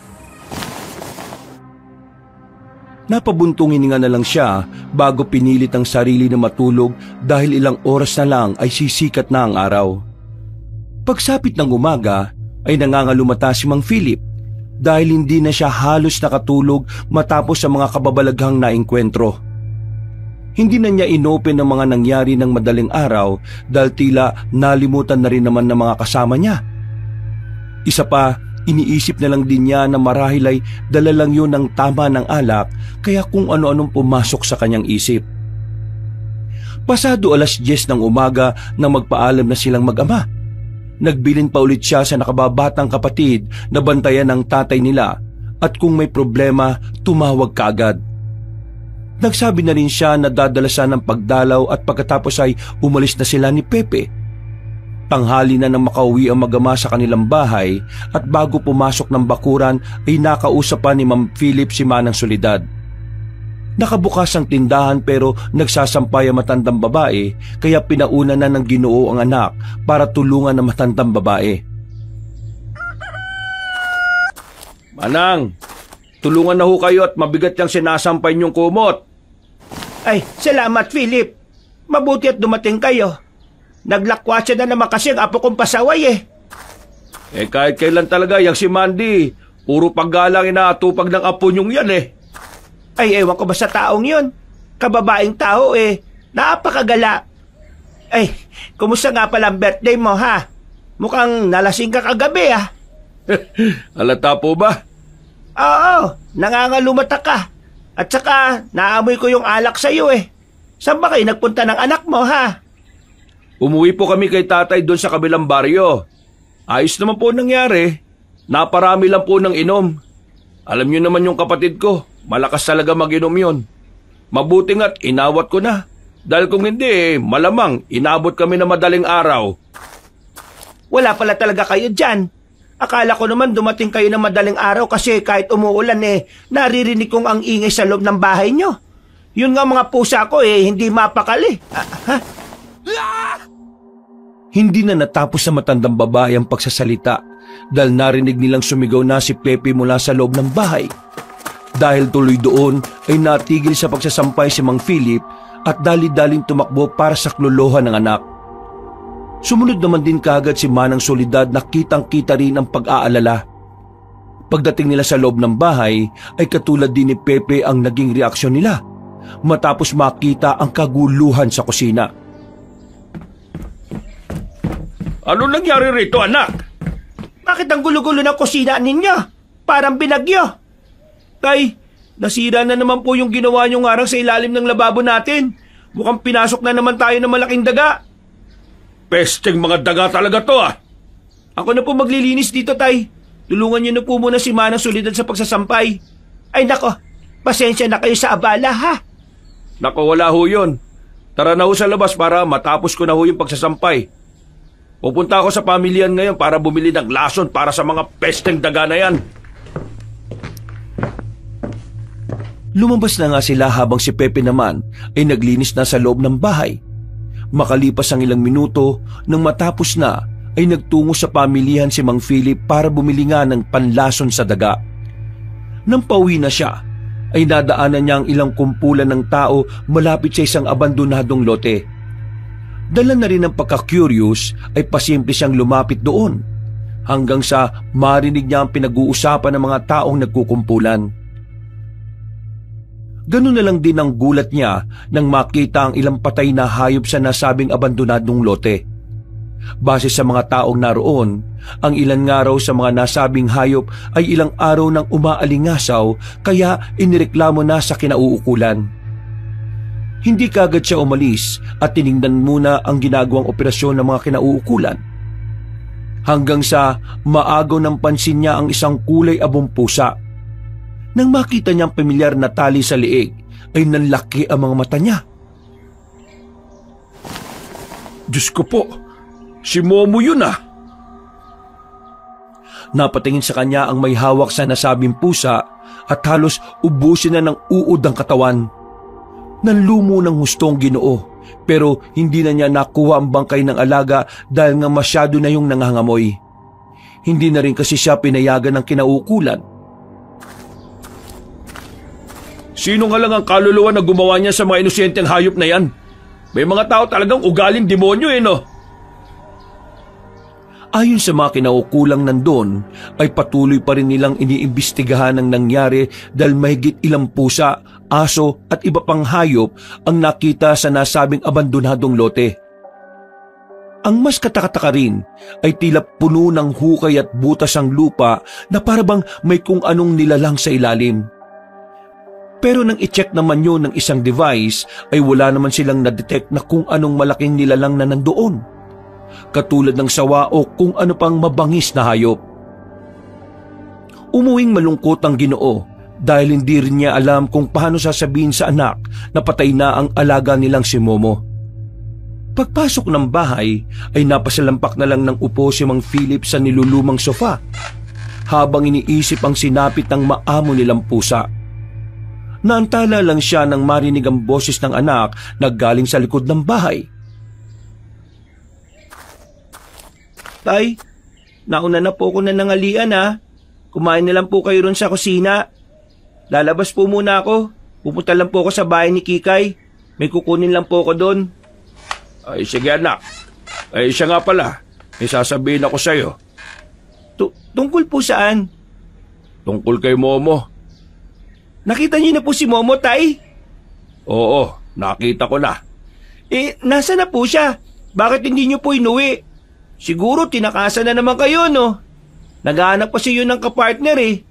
Napabuntong hininga na lang siya bago pinilit ang sarili na matulog dahil ilang oras na lang ay sisikat na ang araw. Pagsapit ng umaga ay nangangalumata si Mang Philip dahil hindi na siya halos nakatulog matapos sa mga kababalaghang naengkwentro. Hindi na niya inopen ang mga nangyari ng madaling araw dahil tila nalimutan na rin naman ng mga kasama niya. Isa pa, Iniisip na lang din niya na marahil ay dala lang yun ng tama ng alak kaya kung ano-anong pumasok sa kanyang isip. Pasado 10:00 ng umaga nang magpaalam na silang mag-ama. Nagbilin pa ulit siya sa nakababatang kapatid na bantayan ng tatay nila at kung may problema, tumawag kaagad. Nagsabi na rin siya na dadalasan ng pagdalaw at pagkatapos ay umalis na sila ni Pepe. Tanghali na nang makauwi ang mag-ama sa kanilang bahay at bago pumasok ng bakuran ay nakausap pa ni Ma'am Philip si Manang Soledad. Nakabukas ang tindahan pero nagsasampay ang matandang babae kaya pinauna na ng Ginoo ang anak para tulungan ang matandang babae. Manang, tulungan na ho kayo at mabigat yung sinasampay niyong kumot. Ay, salamat Philip. Mabuti at dumating kayo. Naglakwatsa na naman kasi ang apo kong pasaway eh. Kahit kailan talaga yung si Mandy, puro paggalang inaatupag ng apo niyong yan eh. Ay, ewan ko ba sa taong yun? Kababaeng tao eh. Napakagala. Ay, kumusta nga pala ang birthday mo ha? Mukhang nalasing ka kagabi ah. Halata po ba? Oo, nangangalumata ka. At saka, naamoy ko yung alak sa'yo eh. Saan ba kayo nagpunta ng anak mo ha? Umuwi po kami kay tatay doon sa kabilang baryo. Ayos naman po nangyari. Naparami lang po ng inom. Alam niyo naman yung kapatid ko, malakas talaga mag-inom yun. Mabuti nga't inawat ko na. Dahil kung hindi, malamang inabot kami na madaling araw. Wala pala talaga kayo dyan. Akala ko naman dumating kayo ng madaling araw kasi kahit umuulan eh, naririnig kong ang ingay sa loob ng bahay nyo. Yun nga mga pusa ko eh, hindi mapakali. Ha? Hindi na natapos sa matandang babae ang pagsasalita dahil narinig nilang sumigaw na si Pepe mula sa loob ng bahay. Dahil tuloy doon ay natigil sa pagsasampay si Mang Philip at dali-daling tumakbo para sa klolohan ng anak. Sumunod naman din kaagad si Manang Soledad na kitang-kita rin ang pag-aalala. Pagdating nila sa loob ng bahay ay katulad din ni Pepe ang naging reaksyon nila matapos makita ang kaguluhan sa kusina. Ano nangyari rito, anak? Bakit ang gulo-gulo ng kusina ninyo? Parang binagyo. Tay, nasira na naman po yung ginawa niyong arang sa ilalim ng lababo natin. Mukhang pinasok na naman tayo ng malaking daga. Pesteng mga daga talaga to ah. Ako na po maglilinis dito, Tay. Tulungan niyo na po muna si Manang Soledad sa pagsasampay. Ay nako, pasensya na kayo sa abala ha. Nako, wala ho yun. Tara na ho sa labas para matapos ko na ho yung pagsasampay. Pupunta ako sa pamilyan ngayon para bumili ng lason para sa mga pesteng daga na yan. Lumabas na nga sila habang si Pepe naman ay naglinis na sa loob ng bahay. Makalipas ang ilang minuto, nang matapos na ay nagtungo sa pamilihan si Mang Philip para bumili nga ng panlason sa daga. Nang pauwi na siya, ay nadaanan niya ang ilang kumpulan ng tao malapit sa isang abandonadong lote. Dala na rin ng pagka-curious ay pasimple siyang lumapit doon hanggang sa marinig niya ang pinag-uusapan ng mga taong nagkukumpulan. Ganun na lang din ang gulat niya nang makita ang ilang patay na hayop sa nasabing abandonadong lote. Base sa mga taong naroon, ang ilan nga raw sa mga nasabing hayop ay ilang araw nang umaalingasaw kaya inireklamo na sa kinauukulan. Hindi kaagad siya umalis at tiningnan muna ang ginagawang operasyon ng mga kinauukulan. Hanggang sa maagaw ng pansin niya ang isang kulay abong pusa. Nang makita niyang pamilyar na tali sa liig, ay nanlaki ang mga mata niya. Diyos ko po, si Momo yun ah. Napatingin sa kanya ang may hawak sa nasabing pusa at halos ubusin na ng uod ang katawan. Nanlumo ng hustong Ginoo pero hindi na niya nakuha ang bangkay ng alaga dahil nga masyado na yung nangangamoy. Hindi na rin kasi siya pinayagan ng kinaukulan. Sino nga lang ang kaluluwa na gumawa niya sa mga inosenteng hayop na yan? May mga tao talagang ugaling demonyo eh no? Ayon sa mga kinaukulang nandun, ay patuloy pa rin nilang iniimbestigahan ang nangyari dahil mahigit ilang pusa, aso at iba pang hayop ang nakita sa nasabing abandonadong lote. Ang mas katakataka rin ay tila puno ng hukay at butas ang lupa na parabang may kung anong nilalang sa ilalim. Pero nang i-check naman yun ng isang device ay wala naman silang na-detect na kung anong malaking nilalang na nandoon. Katulad ng sawa o kung ano pang mabangis na hayop. Umuwing malungkot ang Ginoo dahil hindi rin niya alam kung paano sasabihin sa anak na patay na ang alaga nilang si Momo. Pagpasok ng bahay ay napasalampak na lang ng upo si Mang Philip sa nilulumang sofa habang iniisip ang sinapit ng maamo nilang pusa. Naantala lang siya nang marinig ang boses ng anak na galing sa likod ng bahay. Tay, nauna na po ko na nangalian ha. Kumain na lang po kayo ron sa kusina. Lalabas po muna ako. Pupunta lang po ako sa bahay ni Kikay. May kukunin lang po ako doon. Ay, sige anak. Ay, siya nga pala. May sasabihin ako sa'yo. Tungkol po saan? Tungkol kay Momo. Nakita niyo na po si Momo, Tay? Oo, nakita ko na. Nasa na po siya? Bakit hindi niyo po inuwi? Siguro tinakasan na naman kayo, no? Naghahanap pa siya ng kapartner eh.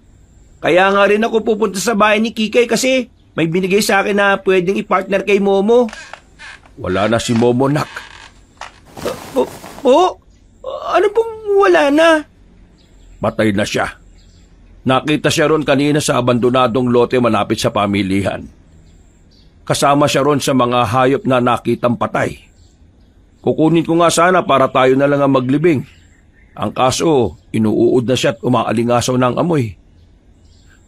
Kaya nga rin ako pupunta sa bahay ni Kikay kasi may binigay sa akin na pwedeng i-partner kay Momo. Wala na si Momo, nak. Ano pong wala na? Patay na siya. Nakita siya ron kanina sa abandonadong lote malapit sa pamilihan. Kasama siya ron sa mga hayop na nakitang patay. Kukunin ko nga sana para tayo na lang ang maglibing. Ang kaso, inuuod na siya at umaalingasaw ng amoy.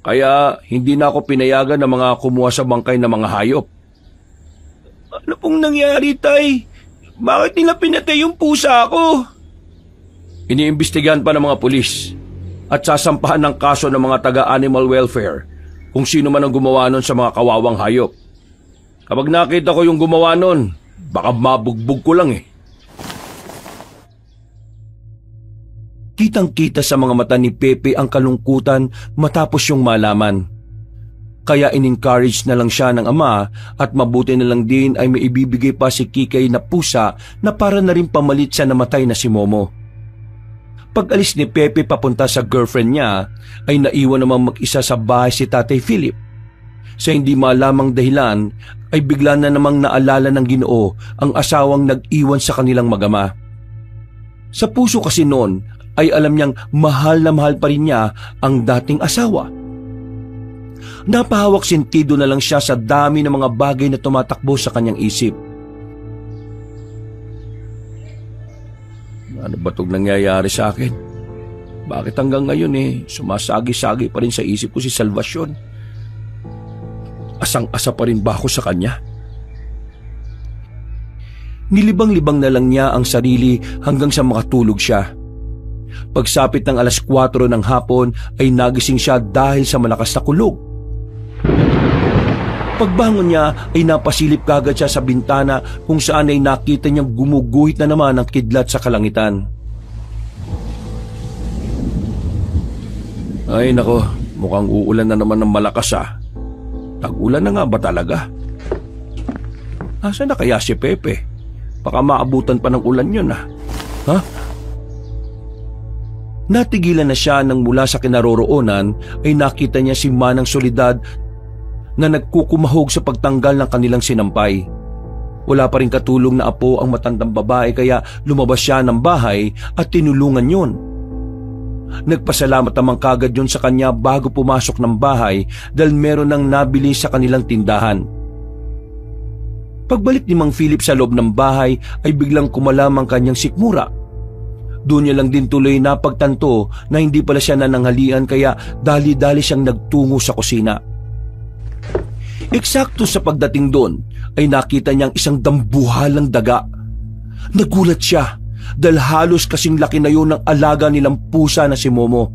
Kaya hindi na ako pinayagan ng mga kumuha sa bangkay ng mga hayop. Ano pong nangyari, Tay? Bakit nila pinatay yung pusa ko? Iniimbestigahan pa ng mga pulis at sasampahan ng kaso ng mga taga-animal welfare kung sino man ang gumawa nun sa mga kawawang hayop. Kapag nakita ko yung gumawa nun, baka mabugbog ko lang eh. Kitang-kita sa mga mata ni Pepe ang kalungkutan matapos yung malaman. Kaya in-encourage na lang siya ng ama at mabuti na lang din ay may ibibigay pa si Kikay na pusa na para na rin pamalit sa namatay na si Momo. Pag-alis ni Pepe papunta sa girlfriend niya ay naiwan namang mag-isa sa bahay si Tatay Philip. Sa hindi malamang dahilan ay bigla na namang naalala ng Ginoo ang asawang nag-iwan sa kanilang magama. Sa puso kasi noon ay alam niyang mahal na mahal pa rin niya ang dating asawa. Napahawak sentido na lang siya sa dami ng mga bagay na tumatakbo sa kanyang isip. Ano ba itong nangyayari sa akin? Bakit hanggang ngayon sumasagi-sagi pa rin sa isip ko si Salvacion? Asang-asa pa rin ba ako sa kanya? Nilibang-libang na lang niya ang sarili hanggang sa makatulog siya. Pagsapit ng 4:00 ng hapon ay nagising siya dahil sa malakas na kulog. Pagbangon niya ay napasilip kagad siya sa bintana kung saan ay nakita niyang gumuguhit na naman ang kidlat sa kalangitan. Ay nako, mukhang uulan na naman ng malakas ah. Tag-ulan na nga ba talaga? Nasaan na kaya si Pepe? Baka maabutan pa ng ulan yun ah. Ha? Natigilan na siya nang mula sa kinaroroonan ay nakita niya si Manang Soledad na nagkukumahog sa pagtanggal ng kanilang sinampay. Wala pa rin katulong na apo ang matandang babae kaya lumabas siya ng bahay at tinulungan yun. Nagpasalamat naman kagad yun sa kanya bago pumasok ng bahay dahil meron nang nabili sa kanilang tindahan. Pagbalik ni Mang Philip sa loob ng bahay ay biglang kumalam ang kanyang sikmura. Doon niya lang din tuloy napagtanto na hindi pala siya nananghalian kaya dali-dali siyang nagtungo sa kusina. Eksakto sa pagdating doon ay nakita niyang isang dambuhalang daga. Nagulat siya dahil halos kasing laki na yun ng alaga nilang pusa na si Momo.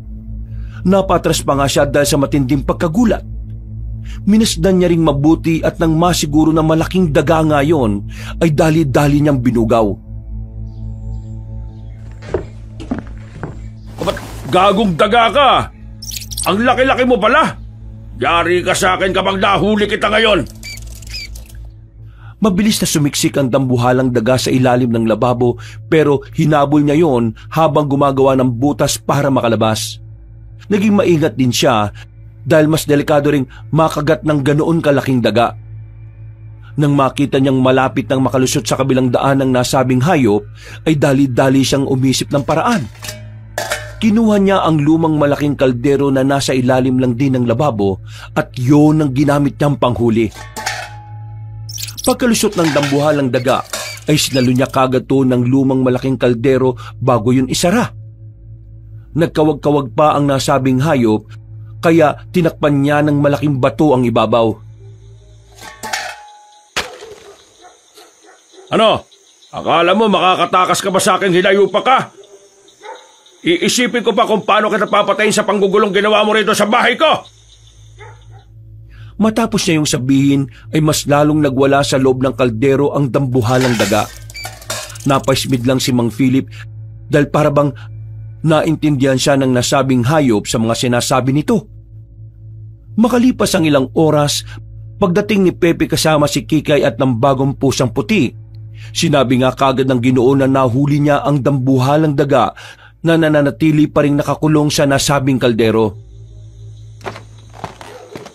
Napatras pa nga siya dahil sa matinding pagkagulat. Minasdan niya ring mabuti at nang masiguro na malaking daga nga yun ay dali-dali niyang binugaw. Ba't gagong daga ka? Ang laki-laki mo pala! Yari ka sa akin kapag nahuli kita ngayon! Mabilis na sumiksik ang dambuhalang daga sa ilalim ng lababo pero hinabol niya yon habang gumagawa ng butas para makalabas. Naging maingat din siya dahil mas delikado ring makagat ng ganoon kalaking daga. Nang makita niyang malapit nang makalusot sa kabilang daan ng nasabing hayop, ay dali-dali siyang umisip ng paraan. Kinuha niya ang lumang malaking kaldero na nasa ilalim lang din ng lababo at yon ang ginamit niyang panghuli. Pagkalusot ng dambuhalang daga, ay sinalo niya kagad to ng lumang malaking kaldero bago yun isara. Nagkawag-kawag pa ang nasabing hayop, kaya tinakpan niya ng malaking bato ang ibabaw. Ano? Akala mo makakatakas ka ba sa akin, hinayupa ka? Iisipin ko pa kung paano kita papatayin sa panggugulong ginawa mo rito sa bahay ko! Matapos niya yung sabihin ay mas lalong nagwala sa loob ng kaldero ang dambuhalang daga. Napaismid lang si Mang Philip dahil parabang naintindihan siya ng nasabing hayop sa mga sinasabi nito. Makalipas ang ilang oras, pagdating ni Pepe kasama si Kikay at ng bagong pusang puti, sinabi nga kagad ng Ginoo na nahuli niya ang dambuhalang daga na nananatili pa ring nakakulong sa nasabing kaldero.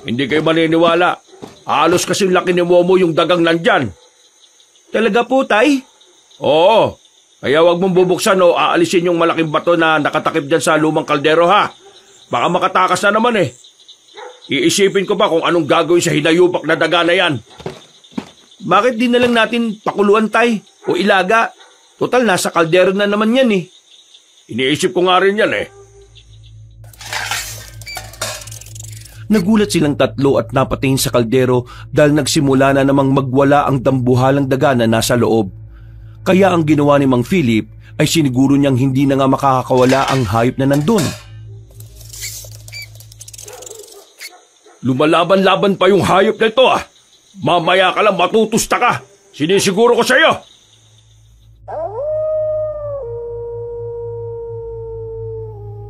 Hindi kayo maniniwala. Halos kasing laki ni Momo yung dagang nandyan. Talaga po, Tay? Oo. Kaya wag mong bubuksan o aalisin yung malaking bato na nakatakip dyan sa lumang kaldero, ha? Baka makatakas na naman eh. Iisipin ko pa kung anong gagawin sa hinayupak na daga na yan. Bakit di na lang natin pakuluan, Tay? O ilaga? Total, nasa kaldero na naman yan eh. Iniisip ko nga rin yan eh. Nagulat silang tatlo at napatingin sa kaldero dahil nagsimula na namang magwala ang dambuhalang daga na nasa loob. Kaya ang ginawa ni Mang Philip ay siniguro niyang hindi na nga makakawala ang hayop na nandun. Lumalaban-laban pa yung hayop na ito, ah. Mamaya ka lang matutusta ka. Sinisiguro ko sa'yo.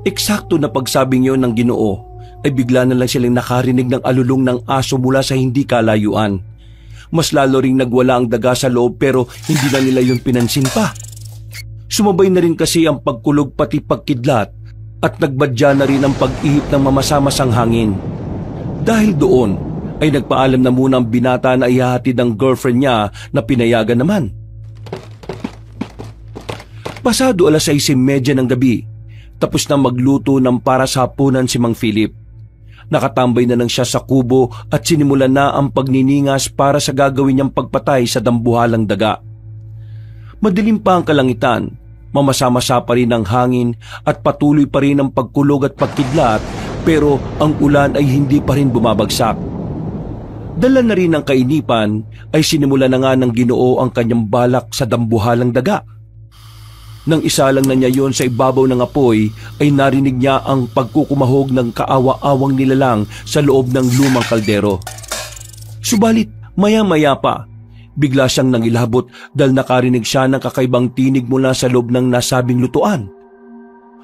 Eksakto na pagsabing yon ng Ginoo ay bigla na lang silang nakarinig ng alulong ng aso mula sa hindi kalayuan. Mas lalo ring nagwala ang daga sa loob pero hindi na nila yun pinansin pa. Sumabay na rin kasi ang pagkulog pati pagkidlat at nagbadya na rin ang pag-ihip ng mamasamasang hangin. Dahil doon ay nagpaalam na muna ang binata na ihahatid ang girlfriend niya na pinayagan naman. Pasado 6:30 ng gabi, tapos na magluto ng para sa hapunan si Mang Philip. Nakatambay na lang siya sa kubo at sinimulan na ang pagniningas para sa gagawin niyang pagpatay sa dambuhalang daga. Madilim pa ang kalangitan, mamasa-masa pa rin ang hangin at patuloy pa rin ang pagkulog at pagkidlat pero ang ulan ay hindi pa rin bumabagsak. Dala na rin ng kainipan ay sinimulan na nga ng Ginoo ang kanyang balak sa dambuhalang daga. Nang isalang na niya yon sa ibabaw ng apoy ay narinig niya ang pagkukumahog ng kaawa-awang nilalang sa loob ng lumang kaldero. Subalit maya-maya pa, bigla siyang nangilabot dahil nakarinig siya ng kakaibang tinig mula sa loob ng nasabing lutuan.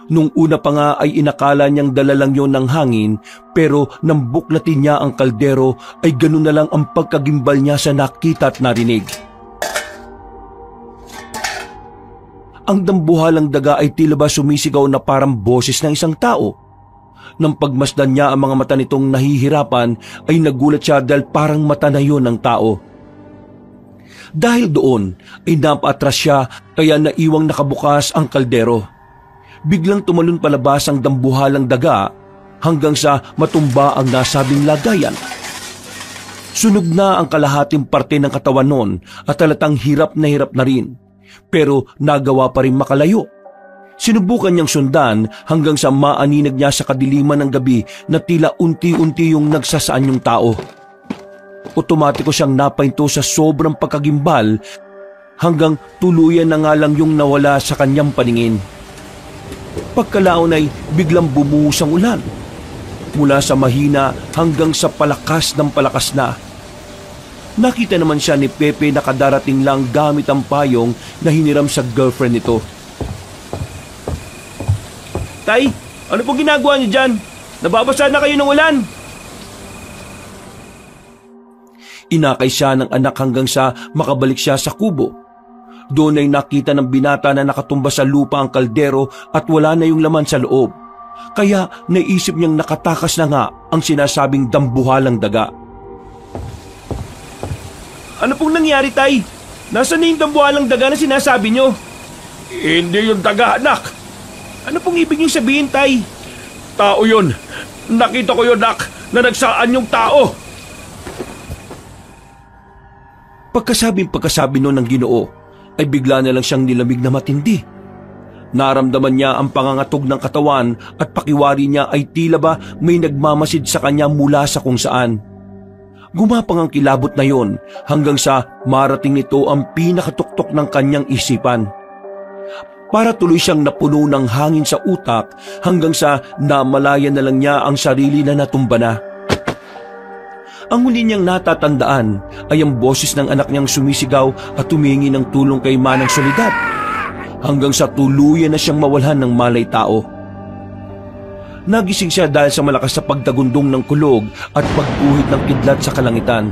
Nung una pa nga ay inakala niyang dala lang yon ng hangin pero nang buklatin niya ang kaldero ay ganun na lang ang pagkagimbal niya sa nakita at narinig. Ang dambuhalang daga ay tila ba sumisigaw na parang boses ng isang tao. Nang pagmasdan niya ang mga mata nitong nahihirapan ay nagulat siya dahil parang mata na yun ng tao. Dahil doon ay napaatras siya kaya naiwang nakabukas ang kaldero. Biglang tumalon palabas ang dambuhalang daga hanggang sa matumba ang nasabing lagayan. Sunog na ang kalahating parte ng katawan nun at halatang hirap na rin. Pero nagawa pa rin makalayo. Sinubukan niyang sundan hanggang sa maaninag niya sa kadiliman ng gabi na tila unti-unti yung nagsasaan yung tao. Otomatiko siyang napahinto sa sobrang pagkagimbal hanggang tuluyan na nga lang yung nawala sa kanyang paningin. Pagkalaon ay biglang bumuhos ang ulan. Mula sa mahina hanggang sa palakas ng palakas na. Nakita naman siya ni Pepe na kadarating lang gamit ang payong na hiniram sa girlfriend nito. Tay, ano po ginagawa niyo dyan? Nababasa na kayo ng ulan. Inakay siya ng anak hanggang sa makabalik siya sa kubo. Doon ay nakita ng binata na nakatumba sa lupa ang kaldero at wala na yung laman sa loob. Kaya naisip niyang nakatakas na nga ang sinasabing dambuhalang daga. Ano pong nangyari, Tay? Nasaan na yung dambuhalang daga na sinasabi niyo? Hindi yung daga, anak. Ano pong ibig niyong sabihin, Tay? Tao yun. Nakita ko yun, nak, na nagsaan yung tao. Pagkasabi noon ng Ginoo, ay bigla na lang siyang nilamig na matindi. Naramdaman niya ang pangangatog ng katawan at pakiwari niya ay tila ba may nagmamasid sa kanya mula sa kung saan. Gumapang ang kilabot na yon hanggang sa marating nito ang pinakatuktok ng kanyang isipan. Para tuloy siyang napuno ng hangin sa utak hanggang sa namalaya na lang niya ang sarili na natumba na. Ang huli niyang natatandaan ay ang boses ng anak niyang sumisigaw at tumingi ng tulong kay Manang Soledad hanggang sa tuluyan na siyang mawalhan ng malay tao. Nagising siya dahil sa malakas na pagdagundong ng kulog at pagguhit ng kidlat sa kalangitan.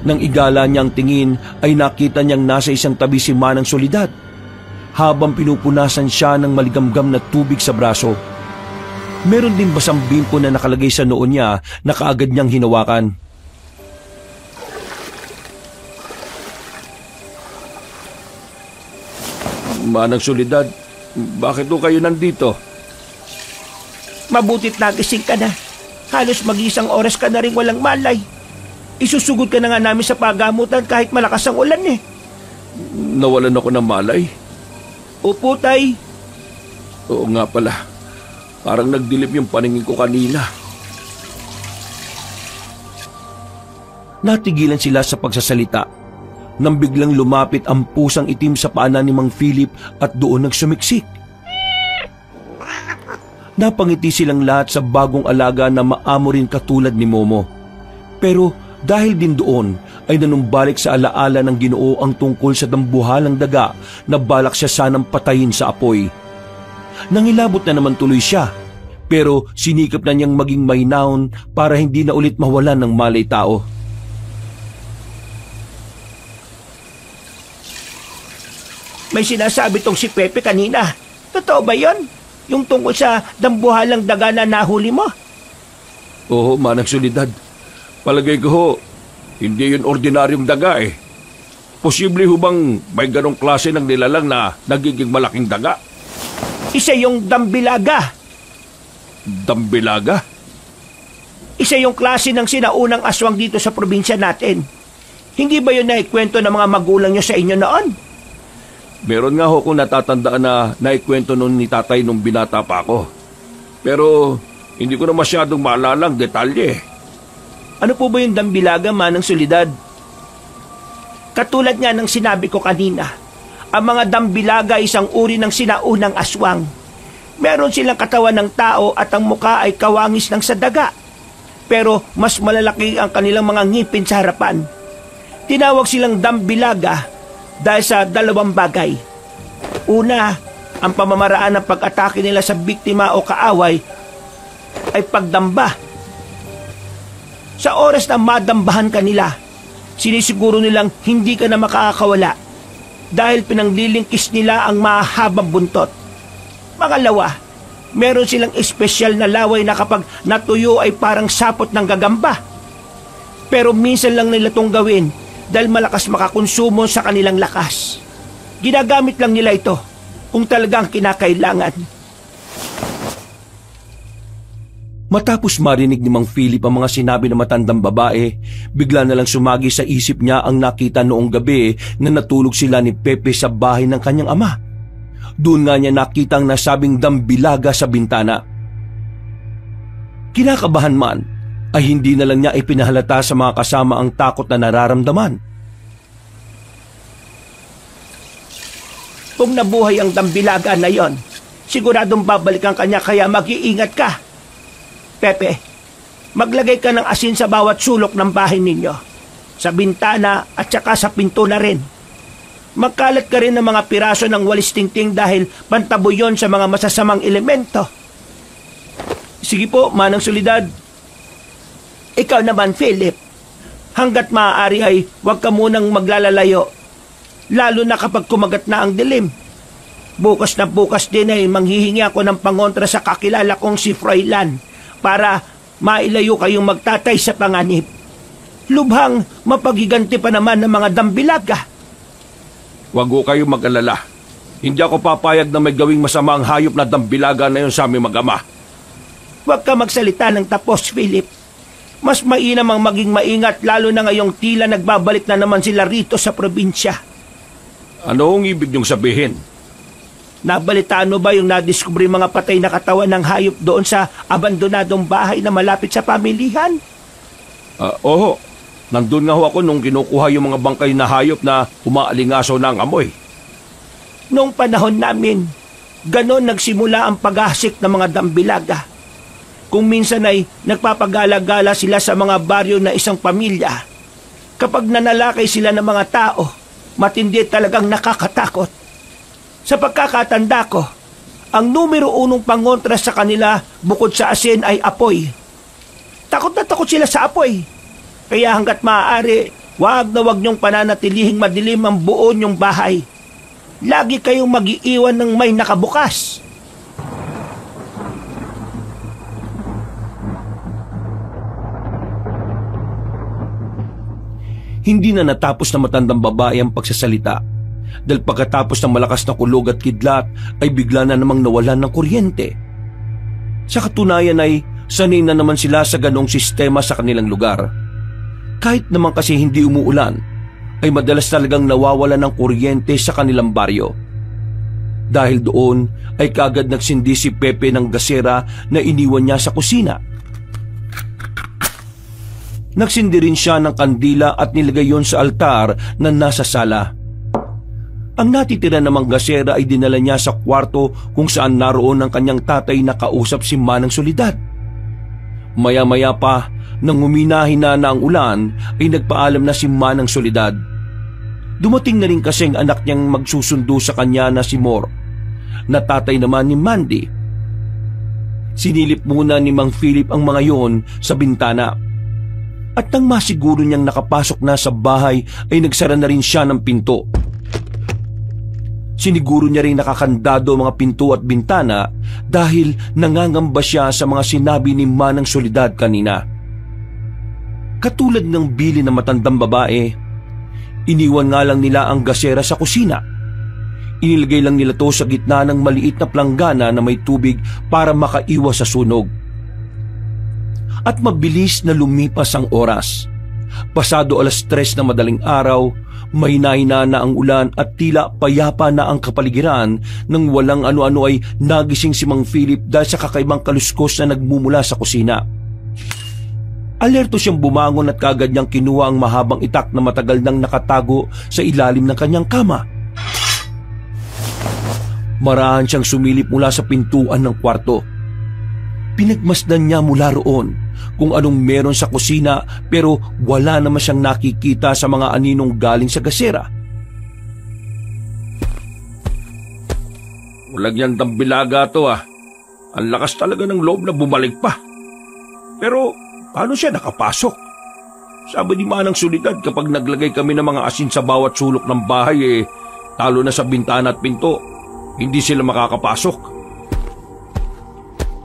Nang igala niya ang tingin ay nakita niyang nasa isang tabi si Manang Soledad habang pinupunasan siya ng maligamgam na tubig sa braso. Meron din basang bimpo na nakalagay sa noo niya na kaagad niyang hinawakan. Manang Soledad, bakit po kayo nandito? Mabutit nagising ka na. Halos mag-isang oras ka na rin walang malay. Isusugod ka na nga namin sa pagamutan kahit malakas ang ulan eh. Nawalan ako ng malay? Opo, Tay. Oo nga pala. Parang nagdilim yung paningin ko kanina. Natigilan sila sa pagsasalita nang biglang lumapit ang pusang itim sa paanan ni Mang Philip at doon nagsumiksik. Napangiti silang lahat sa bagong alaga na maamo rin katulad ni Momo. Pero dahil din doon ay nanumbalik sa alaala ng Ginoo ang tungkol sa dambuhalang daga na balak siya sanang patayin sa apoy. Nangilabot na naman tuloy siya, pero sinikap na niyang maging mahinahon para hindi na ulit mawalan ng malay tao. May sinasabi tong si Pepe kanina. Totoo ba yon? Yung tungkol sa dambuhalang daga na nahuli mo? Oo, Manang Soledad. Palagay ko ho, hindi yun ordinaryong daga eh. Posible ho bang may ganong klase ng nilalang na nagiging malaking daga? Isa yung dambilaga. Dambilaga? Isa yung klase ng sinaunang aswang dito sa probinsya natin. Hindi ba yun naikwento ng mga magulang nyo sa inyo noon? Meron nga ho kung natatandaan na naikwento noon ni tatay nung binata pa ako. Pero hindi ko na masyadong maalala ang detalye. Ano po ba yung dambilaga, Manang Soledad? Katulad nga ng sinabi ko kanina, ang mga dambilaga ay isang uri ng sinaunang aswang. Meron silang katawan ng tao at ang muka ay kawangis ng sa daga. Pero mas malalaki ang kanilang mga ngipin sa harapan. Tinawag silang dambilaga dahil sa dalawang bagay. Una, ang pamamaraan ng pag-atake nila sa biktima o kaaway ay pagdamba. Sa oras na madambahan ka nila, sinisiguro nilang hindi ka na makakawala dahil pinanglilingkis nila ang mahabang buntot. Pangalawa, meron silang espesyal na laway na kapag natuyo ay parang sapot ng gagamba. Pero minsan lang nila itong gawin dahil malakas makakonsumo sa kanilang lakas. Ginagamit lang nila ito kung talagang kinakailangan. Matapos marinig ni Mang Philip ang mga sinabi ng matandang babae, bigla na lang sumagi sa isip niya ang nakita noong gabi na natulog sila ni Pepe sa bahay ng kanyang ama. Doon nga niya nakita ang nasabing dambilaga sa bintana. Kinakabahan man, ay hindi na lang niya ipinahalata sa mga kasama ang takot na nararamdaman. Kung nabuhay ang dambilaga na yon, siguradong babalikan kanya kaya mag-iingat ka. Pepe, maglagay ka ng asin sa bawat sulok ng bahay ninyo, sa bintana at saka sa pinto na rin. Magkalat ka rin ng mga piraso ng walis tingting dahil pantabo yon sa mga masasamang elemento. Sige po, Manang Soledad. Ikaw naman, Philip. Hanggat maaari ay huwag ka munang maglalalayo. Lalo na kapag kumagat na ang dilim. Bukas na bukas din ay manghihingi ako ng pangontra sa kakilala kong si Froilan para mailayo kayong magtatay sa panganib. Lubhang mapagiganti pa naman ng mga dambilaga. Huwag ko kayong mag-alala. Hindi ako papayag na may gawing masama ang hayop na dambilaga na yun sa aming mag-ama. Huwag ka magsalita ng tapos, Philip. Mas mainam ang maging maingat lalo na ngayong tila nagbabalik na naman sila rito sa probinsya. Ano ang ibig niyong sabihin? Nabalitaan mo ba yung nadiskubre mga patay na katawan ng hayop doon sa abandonadong bahay na malapit sa pamilihan? Oo. Nandun nga ho ako nung kinukuha yung mga bangkay na hayop na umaalingaso ng amoy. Noong panahon namin, ganon nagsimula ang paghasik ng mga dambilaga. Kung minsan ay nagpapagala-gala sila sa mga baryo na isang pamilya. Kapag nanalakay sila ng mga tao, matindi talagang nakakatakot. Sa pagkakatanda ko, ang numero 1 pangontra sa kanila bukod sa asin ay apoy. Takot na takot sila sa apoy. Kaya hanggat maaari, wag na wag niyong pananatilihing madilim ang buo niyong bahay. Lagi kayong mag-iiwan ng may nakabukas. Hindi na natapos na matandang babae ang pagsasalita dahil pagkatapos ng malakas na kulog at kidlat ay bigla na namang nawalan ng kuryente. Sa katunayan ay sanay na naman sila sa ganong sistema sa kanilang lugar. Kahit naman kasi hindi umuulan, ay madalas talagang nawawalan ng kuryente sa kanilang baryo. Dahil doon ay kaagad nagsindi si Pepe ng gasera na iniwan niya sa kusina. Nagsindi rin siya ng kandila at nilagay yon sa altar na nasa sala. Ang natitira namang gasera ay dinala niya sa kwarto kung saan naroon ang kanyang tatay na kausap si Manang Soledad. Maya-maya pa, nang huminahina na ang ulan, ay nagpaalam na si Manang Soledad. Dumating na rin kasi ang anak niyang magsusundo sa kanya na si Mor, na tatay naman ni Mandy. Sinilip muna ni Mang Philip ang mga yon sa bintana. At nang masiguro niyang nakapasok na sa bahay ay nagsara na rin siya ng pinto. Siniguro niya rin nakakandado ang mga pinto at bintana dahil nangangamba siya sa mga sinabi ni Manang Soledad kanina. Katulad ng bili ng matandang babae, iniwan nga lang nila ang gasera sa kusina. Inilagay lang nila to sa gitna ng maliit na planggana na may tubig para makaiwas sa sunog. At mabilis na lumipas ang oras. Pasado 3:00 na madaling araw, mahina-hina na ang ulan at tila payapa na ang kapaligiran nang walang ano-ano ay nagising si Mang Philip dahil sa kakaibang kaluskos na nagmumula sa kusina. Alerto siyang bumangon at kaagad niyang kinuha ang mahabang itak na matagal nang nakatago sa ilalim ng kanyang kama. Marahan siyang sumilip mula sa pintuan ng kwarto. Pinagmasdan niya mula roon kung anong meron sa kusina pero wala naman siyang nakikita sa mga aninong galing sa gasera. Walang yan dambilaga to ah. Ang lakas talaga ng loob na bumalik pa. Pero paano siya nakapasok? Sabi ni Manang Soledad kapag naglagay kami ng mga asin sa bawat sulok ng bahay talo na sa bintana at pinto, hindi sila makakapasok.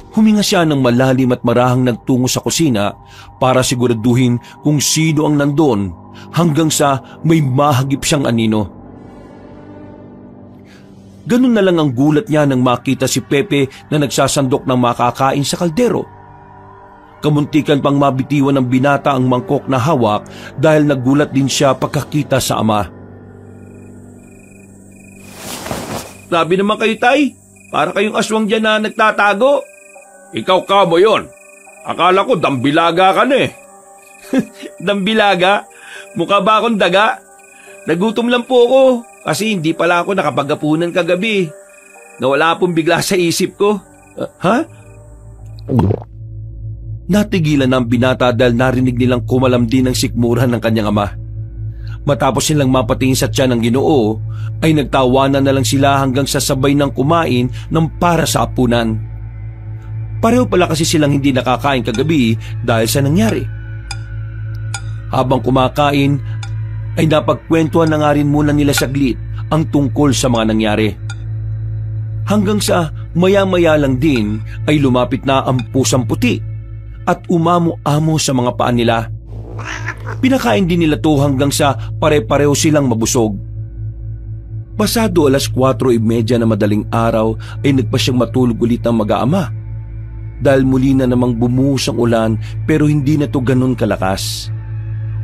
Huminga siya ng malalim at marahang nagtungo sa kusina para siguraduhin kung sino ang nandun hanggang sa may mahagip siyang anino. Ganun na lang ang gulat niya nang makita si Pepe na nagsasandok ng makakain sa kaldero. Kamuntikan pang mabitiwan ng binata ang mangkok na hawak dahil nagulat din siya pagkakita sa ama. Sabi naman kayo, tay, para kayong aswang dyan na nagtatago. Ikaw ka mo yon. Akala ko dambilaga ka na eh. Dambilaga? Mukha ba akong daga? Nagutom lang po ako kasi hindi pala ako nakapagapunan kagabi. Nawala pong bigla sa isip ko. Ha? Natigilan ang binata dahil narinig nilang kumalam din ang sikmuran ng kanyang ama. Matapos silang mapatingin sa tiyan ng Ginoo, ay nagtawanan na lang sila hanggang sa sabay ng kumain ng para sa apunan. Pareho pala kasi silang hindi nakakain kagabi dahil sa nangyari. Habang kumakain, ay napagkwentuhan na nga rin muna nila saglit ang tungkol sa mga nangyari. Hanggang sa maya-maya lang din ay lumapit na ang pusang puti at umamo-amo sa mga paan nila. Pinakain din nila to hanggang sa pare-pareho silang mabusog. Pasado 4:30 na madaling araw ay nagpa siyang matulog ulit ang mag-aama. Dahil muli na namang bumuhos ang ulan pero hindi na to ganun kalakas.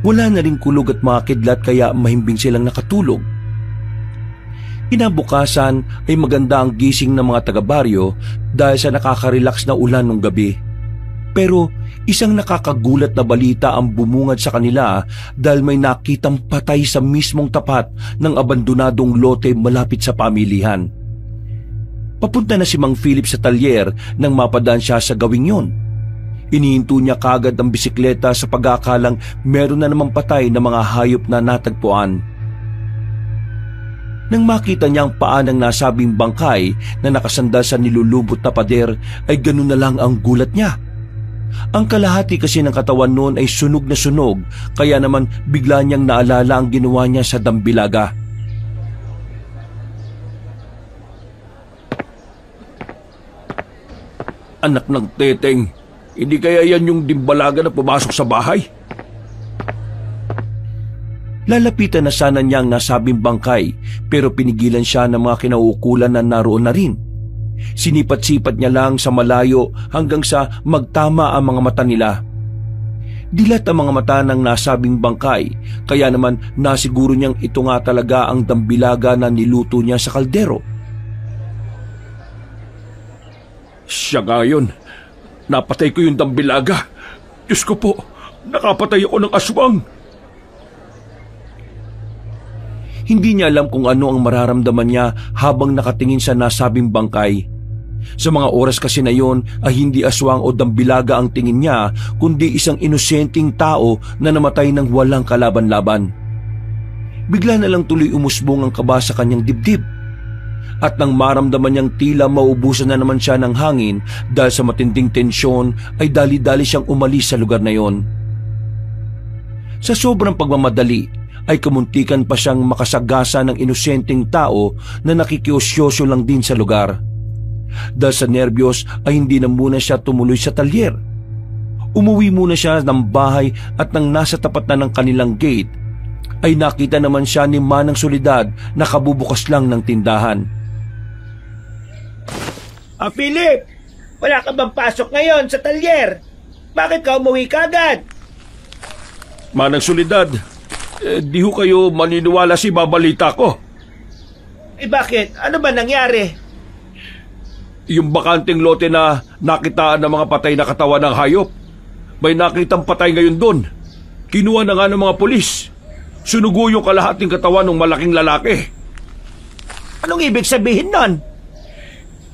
Wala na rin kulog at mga kidlat kaya mahimbing silang nakatulog. Kinabukasan ay maganda ang gising ng mga taga-baryo dahil sa nakaka-relax na ulan nung gabi. Pero isang nakakagulat na balita ang bumungad sa kanila dahil may nakitang patay sa mismong tapat ng abandonadong lote malapit sa pamilihan. Papunta na si Mang Philip sa talyer nang mapadaan siya sa gawing yon. Inihinto niya kagad ang bisikleta sa pag-aakalang meron na namang patay na mga hayop na natagpuan. Nang makita niya ang paa ng nasabing bangkay na nakasandal sa nilulubot na pader ay ganun na lang ang gulat niya. Ang kalahati kasi ng katawan noon ay sunog na sunog kaya naman bigla niyang naalala ang ginawa niya sa Dambilaga. Anak ng teteng, hindi kaya yan yung Dimbalaga na pumasok sa bahay? Lalapitan na sana niya ang nasabing bangkay pero pinigilan siya ng mga kinauukulan na naroon na rin. Sinipat-sipat niya lang sa malayo hanggang sa magtama ang mga mata nila. Dilat ang mga mata ng nasabing bangkay kaya naman nasiguro niyang ito nga talaga ang Dambilaga na niluto niya sa kaldero. Siya nga yun. Napatay ko yung Dambilaga. Diyos ko po, nakapatay ako ng aswang. Hindi niya alam kung ano ang mararamdaman niya habang nakatingin sa nasabing bangkay. Sa mga oras kasi na yon ay hindi aswang o Dambilaga ang tingin niya kundi isang inosenteng tao na namatay ng walang kalaban-laban. Bigla na lang tuloy umusbong ang kaba sa kanyang dibdib. At nang maramdaman niyang tila maubusan na naman siya ng hangin dahil sa matinding tensyon ay dali-dali siyang umalis sa lugar na yon. Sa sobrang pagmamadali ay kamuntikan pa siyang makasagasa ng inosenteng tao na nakikiosyoso lang din sa lugar. Dahil sa nerbiyos ay hindi na muna siya tumuloy sa talyer. Umuwi muna siya ng bahay at nang nasa tapat na ng kanilang gate ay nakita naman siya ni Manang Soledad na kabubukas lang ng tindahan. Philip! Wala ka bang pasok ngayon sa talyer? Bakit ka umuwi kagad? Manang Soledad, di ho kayo maniniwala si babalita ko. Bakit? Ano ba nangyari? Yung bakanting lote na nakitaan ng mga patay na katawan ng hayop. May nakitang patay ngayon doon. Kinuha na nga ng mga pulis. Sunugo yung kalahating katawan ng malaking lalaki. Anong ibig sabihin nun?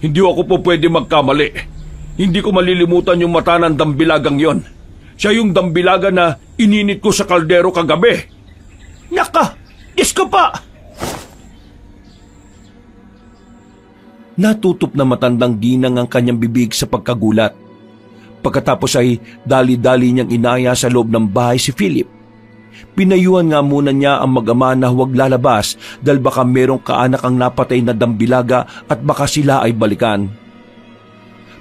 Hindi ako po pwede magkamali. Hindi ko malilimutan yung mata ng Dambilagang yon. Siya yung Dambilaga na ininit ko sa kaldero kagabi. Naka! Diyos ko pa! Natutup na matandang ginang ang kanyang bibig sa pagkagulat. Pagkatapos ay dali-dali niyang inaya sa loob ng bahay si Philip. Pinayuhan nga muna niya ang mag-ama na huwag lalabas dahil baka merong kaanak ang napatay na Dambilaga at baka sila ay balikan.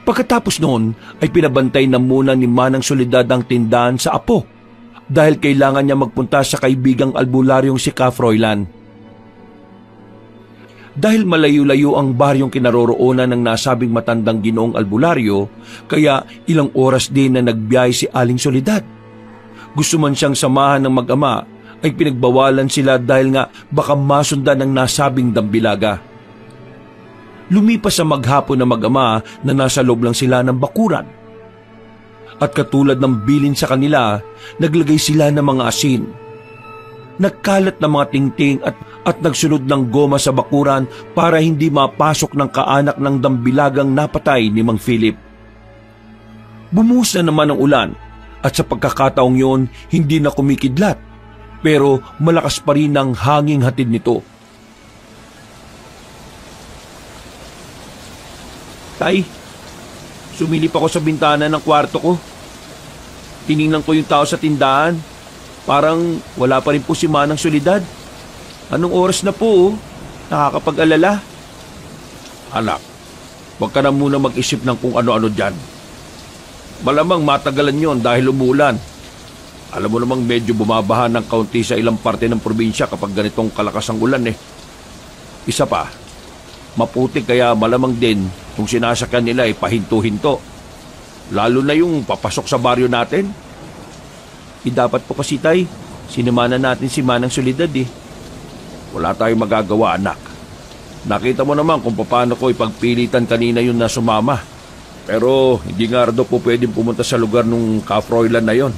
Pagkatapos noon ay pinabantay na muna ni Manang Soledad ang tindahan sa apo dahil kailangan niya magpunta sa kaibigang albularyong si Ka Froilan. Dahil malayo-layo ang baryong kinaroroonan ng nasabing matandang ginoong albularyo, kaya ilang oras din na nagbiyahe si Aling Soledad. Gusto man siyang samahan ng mag-ama ay pinagbawalan sila dahil nga baka masundan ng nasabing Dambilaga. Lumipas sa maghapon na mag-ama na nasa loob lang sila ng bakuran. At katulad ng bilin sa kanila, naglagay sila ng mga asin. Nagkalat na mga tingting at nagsunod ng goma sa bakuran para hindi mapasok ng kaanak ng Dambilagang napatay ni Mang Philip. Bumuhos na naman ang ulan at sa pagkakataong yon hindi na kumikidlat pero malakas pa rin ang hanging hatid nito. Tay, sumilip ako sa bintana ng kwarto ko. Tiningnan ko yung tao sa tindahan. Parang wala pa rin po si Manang Soledad. Anong oras na po? Nakakapag-alala. Anak, huwag ka na muna mag-isip ng kung ano-ano dyan. Malamang matagalan yon dahil umulan. Alam mo namang medyo bumabaha ng kaunti sa ilang parte ng probinsya kapag ganitong kalakas ang ulan eh. Isa pa, maputik kaya malamang din kung sinasakyan nila ay pahinto-hinto. Lalo na yung papasok sa baryo natin. Dapat po kasi tay, sinamanan natin si Manang Soledad eh. Wala tayong magagawa, anak. Nakita mo naman kung paano ko ipagpilitan kanina yun na sumama. Pero hindi nga daw po pwedeng pumunta sa lugar nung Kafroilan na yon.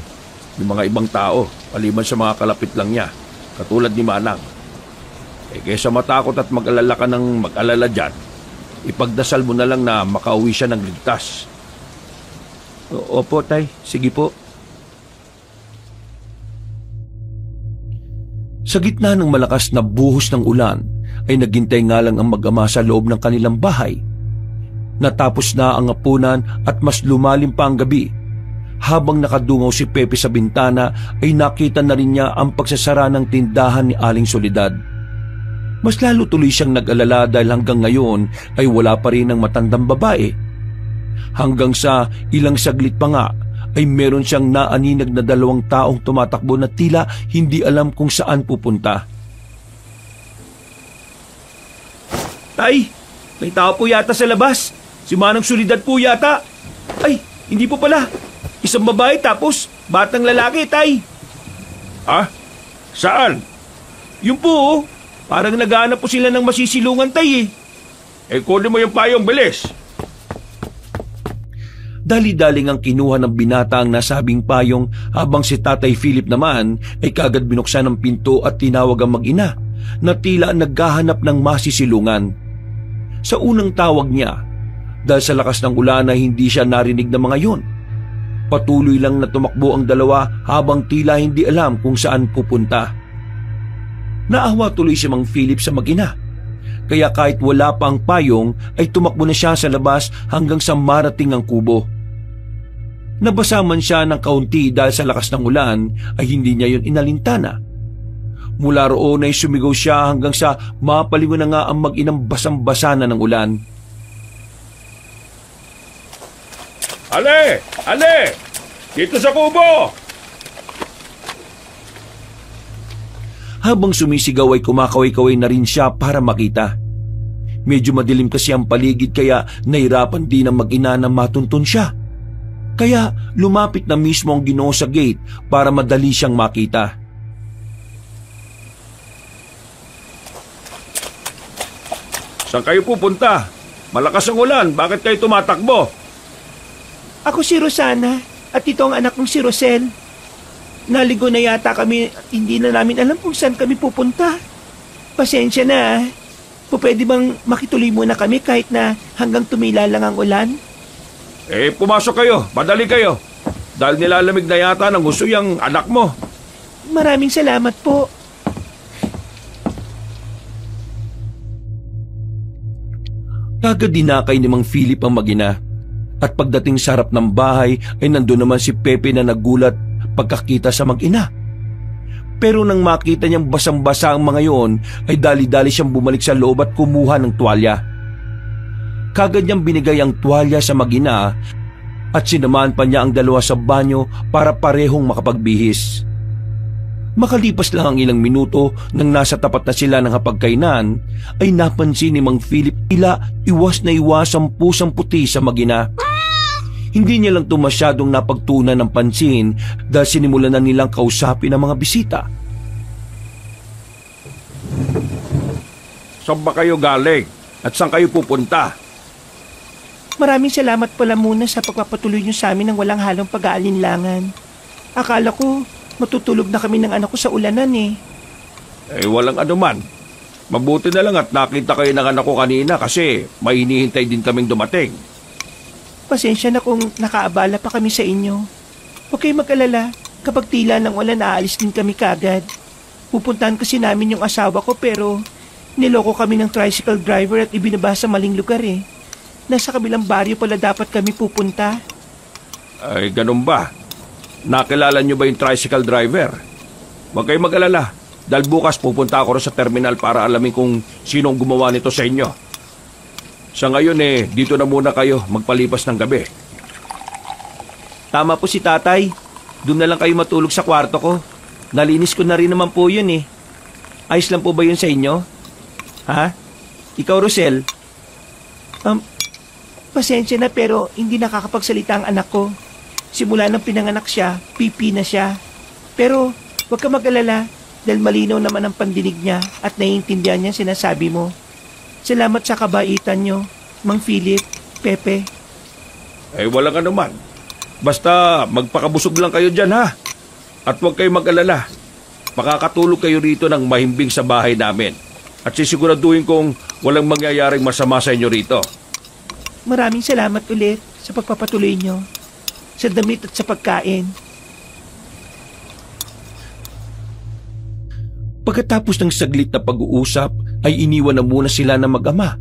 Yung mga ibang tao, paliban sa mga kalapit lang niya, katulad ni Manang. Kaysa matakot at mag-alala ka ng mag-alala dyan, ipagdasal mo na lang na makauwi siya ng ligtas. Opo tay, sige po. Sa gitna ng malakas na buhos ng ulan, ay naghintay nga lang ang mag-ama sa loob ng kanilang bahay. Natapos na ang hapunan at mas lumalim pa ang gabi. Habang nakadungaw si Pepe sa bintana ay nakita na rin niya ang pagsasara ng tindahan ni Aling Soledad. Mas lalo tuloy siyang nag-alala dahil hanggang ngayon ay wala pa rin ang matandang babae. Hanggang sa ilang saglit pa nga ay meron siyang naaninag na 2 taong tumatakbo na tila hindi alam kung saan pupunta. Tay, may tao po yata sa labas. Si Manang Soledad po yata. Ay, hindi po pala. Isang babae tapos batang lalaki, tay. Ah? Saan? Yung po, oh. Parang naghahanap po sila ng masisilungan, tay eh. Kunin mo yung payong, bilis. Dali-daling ang kinuha ng binata ang nasabing payong habang si Tatay Philip naman ay kagad binuksan ang pinto at tinawag ang mag-ina na tila naghahanap ng masisilungan. Sa unang tawag niya, dahil sa lakas ng ulan ay hindi siya narinig ng mga yun. Patuloy lang na tumakbo ang dalawa habang tila hindi alam kung saan pupunta. Naawa tuloy si Mang Philip sa mag-ina. Kaya kahit wala pa ang payong ay tumakbo na siya sa labas hanggang sa marating ang kubo. Nabasa man siya ng kaunti dahil sa lakas ng ulan ay hindi niya yun inalintana. Mula roon ay sumigaw siya hanggang sa mapalingon na nga ang mag-inang basang-basa na ng ulan. Ale! Ale! Dito sa kubo! Habang sumisigaw ay kumakaway-kaway na rin siya para makita. Medyo madilim kasi ang paligid kaya nahirapan din ang mag-ina na matuntun siya. Kaya lumapit na mismo ang Ginoo sa gate para madali siyang makita. Saan kayo pupunta? Malakas ang ulan, bakit kayo tumatakbo? Ako si Rosana at ito ang anak kong si Rosel. Naligo na yata kami at hindi na namin alam kung saan kami pupunta. Pasensya na. Pwede bang makituloy muna kami kahit na hanggang tumila lang ang ulan? Pumasok kayo. Madali kayo. Dahil nilalamig na yata ng gusto yung anak mo. Maraming salamat po. Kagad dinakay ni Mang Philip ang mag-ina. At pagdating sa harap ng bahay ay nandun naman si Pepe na nagulat pagkakita sa mag-ina. Pero nang makita niyang basang-basa ang mga yon ay dali-dali siyang bumalik sa loob at kumuha ng tuwalya. Kagad niyang binigay ang tuwalya sa mag-ina at sinamahan pa niya ang dalawa sa banyo para parehong makapagbihis. Makalipas lang ang ilang minuto nang nasa tapat na sila ng hapagkainan ay napansin ni Mang Philip tila iwas na iwas ang pusang puti sa mag-ina. Hindi niya lang ito masyadong napagtunan ng pansin dahil sinimulan na nilang kausapin ang mga bisita. Saan ba kayo galing? At saan kayo pupunta? Maraming salamat pala muna sa pagpapatuloy niyo sa amin ng walang halong pag-aalinlangan. Akala ko matutulog na kami ng anak ko sa ulanan eh. Walang anuman. Mabuti na lang at nakita kayo ng anak ko kanina kasi may hinihintay din kaming dumating. Pasensya na kung nakaabala pa kami sa inyo. Huwag kayong mag-alala. Kapag tila ng ulan, aalis din kami kagad. Pupuntahan kasi namin yung asawa ko pero niloko kami ng tricycle driver at ibinaba sa maling lugar eh. Nasa kabilang baryo pala dapat kami pupunta. Ganun ba? Nakilala niyo ba yung tricycle driver? Huwag kayong mag-alala. Dahil bukas pupunta ako rin sa terminal para alamin kung sinong gumawa nito sa inyo. Sa ngayon dito na muna kayo magpalipas ng gabi. Tama po si tatay. Doon na lang kayo matulog sa kwarto ko. Nalinis ko na rin naman po yun eh. Ayos lang po ba yun sa inyo? Ha? Ikaw, Rosel? Pasensya na pero hindi nakakapagsalita ang anak ko. Simula nang pinanganak siya, pipi na siya. Pero huwag ka mag-alala dahil malinaw naman ang pandinig niya at naiintindihan niya sinasabi mo. Salamat sa kabaitan niyo, Mang Philip, Pepe. Walang anuman. Basta magpakabusog lang kayo dyan ha. At huwag kayong mag-alala. Makakatulog kayo rito ng mahimbing sa bahay namin. At sisiguraduhin kong walang mangyayaring masama sa inyo rito. Maraming salamat ulit sa pagpapatuloy niyo. Sa damit at sa pagkain. Pagkatapos ng saglit na pag-uusap ay iniwan na muna sila ng mag-ama.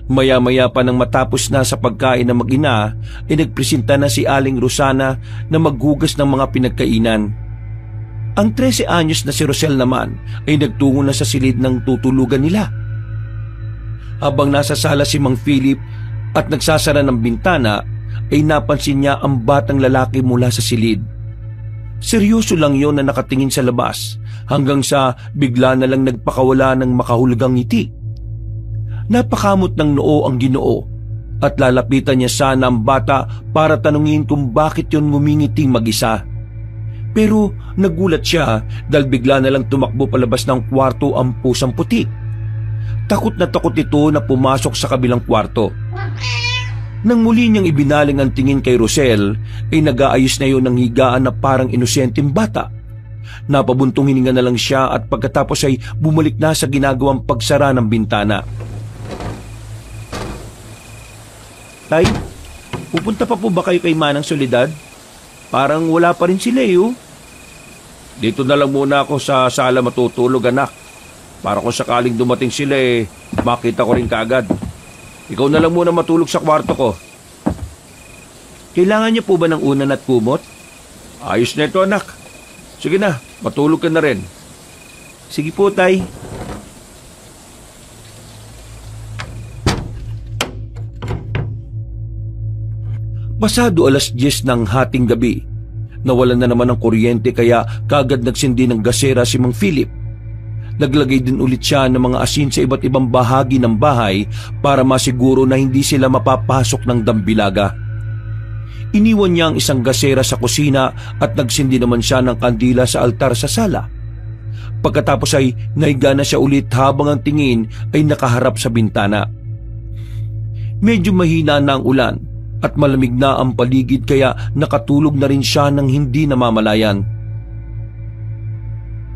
Maya-maya pa nang matapos na sa pagkain ng mag-ina ay nagpresenta na si Aling Rosana na maghugas ng mga pinagkainan. Ang 13 anyos na si Rosel naman ay nagtungo na sa silid ng tutulugan nila. Habang nasa sala si Mang Philip at nagsasara ng bintana ay napansin niya ang batang lalaki mula sa silid. Seryoso lang yon na nakatingin sa labas hanggang sa bigla na lang nagpakawala ng makahulugang ngiti. Napakamot ng noo ang Ginoo at lalapitan niya sana ang bata para tanungin kung bakit yon ngumingiting mag-isa. Pero nagulat siya dahil bigla na lang tumakbo palabas ng kwarto ang pusang puti. Takot na takot ito na pumasok sa kabilang kwarto. Nang muli niyang ibinaling ang tingin kay Rosel, ay nag-aayos na yun ng higaan na parang inosenteng bata. Napabuntong hininga na lang siya at pagkatapos ay bumalik na sa ginagawang pagsara ng bintana. Tay, pupunta pa po ba kayo kay Manang Soledad? Parang wala pa rin sila oh. Dito na lang muna ako sa sala matutulog anak. Para kung sakaling dumating sila makita ko rin kaagad. Ikaw na lang muna matulog sa kwarto ko. Kailangan niyo po ba ng unan at kumot? Ayos na ito anak. Sige na, matulog ka na rin. Sige po tay. Pasado 10:00 ng hating gabi. Nawalan na naman ng kuryente kaya kagad nagsindi ng gasera si Mang Philip. Naglagay din ulit siya ng mga asin sa iba't ibang bahagi ng bahay para masiguro na hindi sila mapapasok ng dambilaga. Iniwan niya ang isang gasera sa kusina at nagsindi naman siya ng kandila sa altar sa sala. Pagkatapos ay nahiga na siya ulit habang ang tingin ay nakaharap sa bintana. Medyo mahina na ang ulan at malamig na ang paligid kaya nakatulog na rin siya ng hindi namamalayan.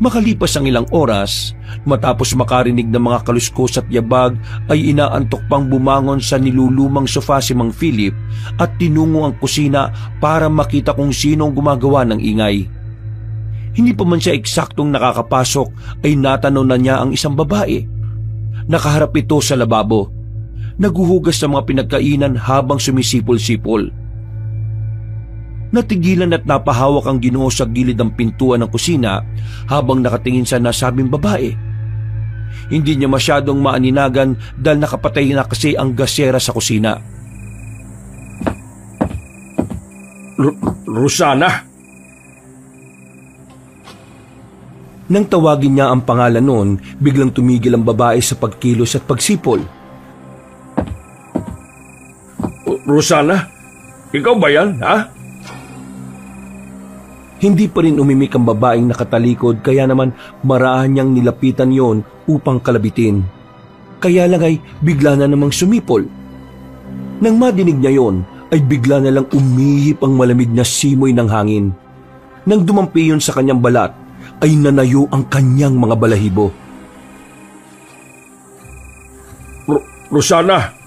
Makalipas ang ilang oras, matapos makarinig ng mga kaluskos at yabag ay inaantok pang bumangon sa nilulumang sofa si Mang Philip at tinungo ang kusina para makita kung sino ang gumagawa ng ingay. Hindi pa man siya eksaktong nakakapasok ay natanaw na niya ang isang babae. Nakaharap ito sa lababo. Naguhugas sa mga pinagkainan habang sumisipol-sipol. Natigilan at napahawak ang Ginoo sa gilid ng pintuan ng kusina habang nakatingin sa nasabing babae. Hindi niya masyadong maaninagan dahil nakapatay na kasi ang gasera sa kusina. Rosana? Nang tawagin niya ang pangalan noon, biglang tumigil ang babae sa pagkilos at pagsipol. Rosana? Ikaw ba yan, ha? Hindi pa rin umimik ang babaeng nakatalikod kaya naman maraan niyang nilapitan yon upang kalabitin. Kaya lang ay bigla na namang sumipol. Nang madinig niya yon ay bigla na lang umihip ang malamig na simoy ng hangin. Nang dumampi yon sa kanyang balat ay nanayo ang kanyang mga balahibo. Rosana,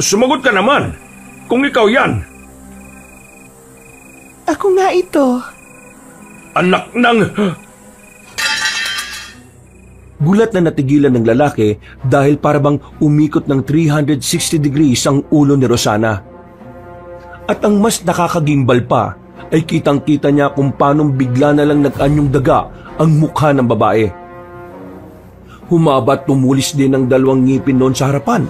sumagot ka naman. Kung ikaw yan. Ako nga ito. Anak ng... Gulat na natigilan ng lalaki dahil parabang umikot ng 360 degrees ang ulo ni Rosana. At ang mas nakakagimbal pa ay kitang-kita niya kung paanong bigla na lang nag-anyong daga ang mukha ng babae. Humaba at tumulis din ang dalawang ngipin noon sa harapan.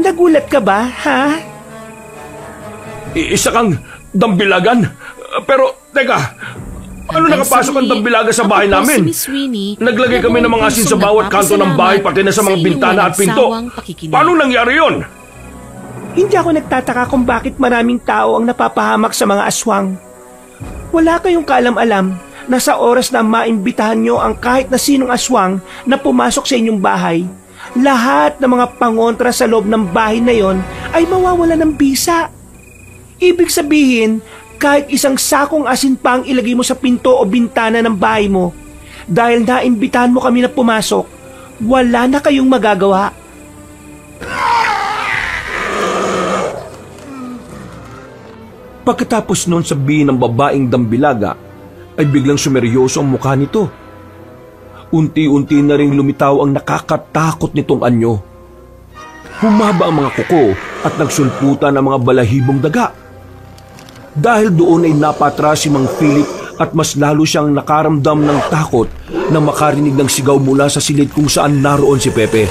Nagulat ka ba, ha? Isa kang dambilagan? Pero, teka, ano nakapasok ang dambilaga sa bahay namin? Naglagay kami ng mga asin sa bawat kanto ng bahay, pati na sa mga bintana at pinto. Paano nangyari yon? Hindi ako nagtataka kung bakit maraming tao ang napapahamak sa mga aswang. Wala kayong kaalam-alam na sa oras na maimbitahan nyo ang kahit na sinong aswang na pumasok sa inyong bahay, lahat ng mga pangontra sa loob ng bahay na yon ay mawawala ng bisa. Ibig sabihin, kahit isang sakong asin pa ang ilagay mo sa pinto o bintana ng bahay mo, dahil naimbitahan mo kami na pumasok, wala na kayong magagawa. Pagkatapos noon sabihin ng babaeng dambilaga, ay biglang sumeryoso ang mukha nito. Unti-unti na ring lumitaw ang nakakatakot nitong anyo. Humaba ang mga kuko at nagsulputan ang mga balahibong daga. Dahil doon ay napatras si Mang Philip at mas lalo siyang nakaramdam ng takot nang makarinig ng sigaw mula sa silid kung saan naroon si Pepe.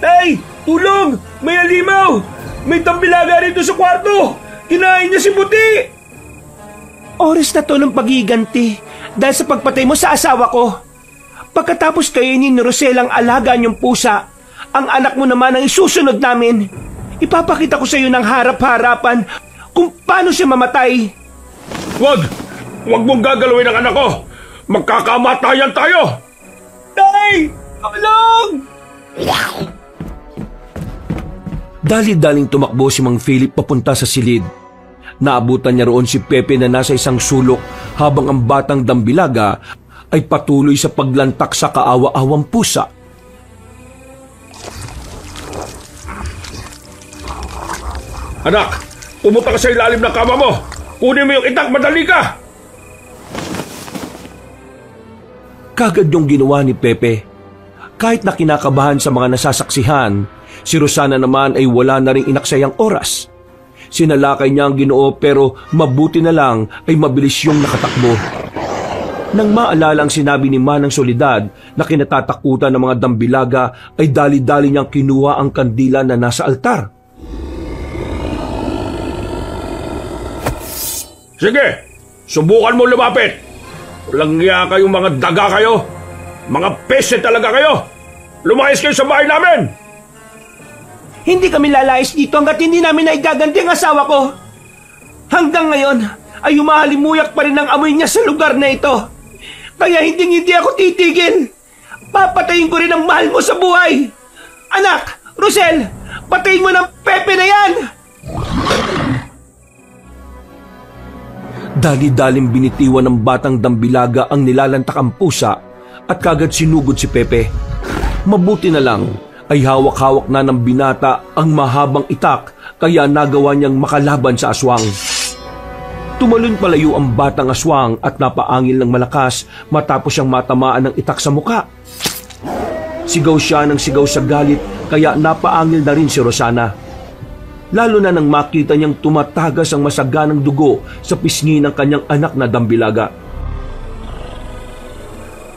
Tay! Tulong! May alimaw! May dambilaga rito sa kwarto! Kinain niya si Puti! Oras na to ng pagiganti dahil sa pagpatay mo sa asawa ko. Pagkatapos kainin ni Rosel ang alaga niyong pusa, ang anak mo naman ang isusunod namin. Ipapakita ko sa iyo ng harap-harapan kung paano siya mamatay. Wag! Wag mong gagalawin ang anak ko! Magkakamatayan tayo! Tay! Tulong! Dali-daling tumakbo si Mang Philip papunta sa silid. Naabutan niya roon si Pepe na nasa isang sulok habang ang batang dambilaga ay patuloy sa paglantak sa kaawa-awang pusa. Anak, pumunta ka sa ilalim ng kama mo! Kunin mo yung itak, madali ka! Kagad yung ginawa ni Pepe. Kahit na kinakabahan sa mga nasasaksihan, si Rosana naman ay wala na ring inaksayang oras. Sinalakay niya ang Ginoo pero mabuti na lang ay mabilis yung nakatakbo. Nang maalala ang sinabi ni Manang Soledad na kinatatakutan ng mga dambilaga ay dali-dali niyang kinuha ang kandila na nasa altar. Sige, subukan mo lumapit. Walang niya kayong mga daga kayo. Mga pese talaga kayo. Lumayas kayo sa bahay namin. Hindi kami lalayas dito hanggat hindi namin naigaganti ang asawa ko. Hanggang ngayon ay humahalimuyak pa rin ang amoy niya sa lugar na ito. Kaya hindi ako titigil. Papatayin ko rin ang mahal mo sa buhay. Anak, Rosel, patayin mo ng Pepe na yan. Dali-daling binitiwan ng batang dambilaga ang nilalantakang pusa at kagad sinugod si Pepe. Mabuti na lang ay hawak-hawak na ng binata ang mahabang itak kaya nagawa niyang makalaban sa aswang. Tumalon palayo ang batang aswang at napaangil ng malakas matapos siyang matamaan ng itak sa muka. Sigaw siya ng sigaw sa galit kaya napaangil na rin si Rosana. Lalo na nang makita niyang tumatagas ang masaganang dugo sa pisngi ng kanyang anak na dambilaga.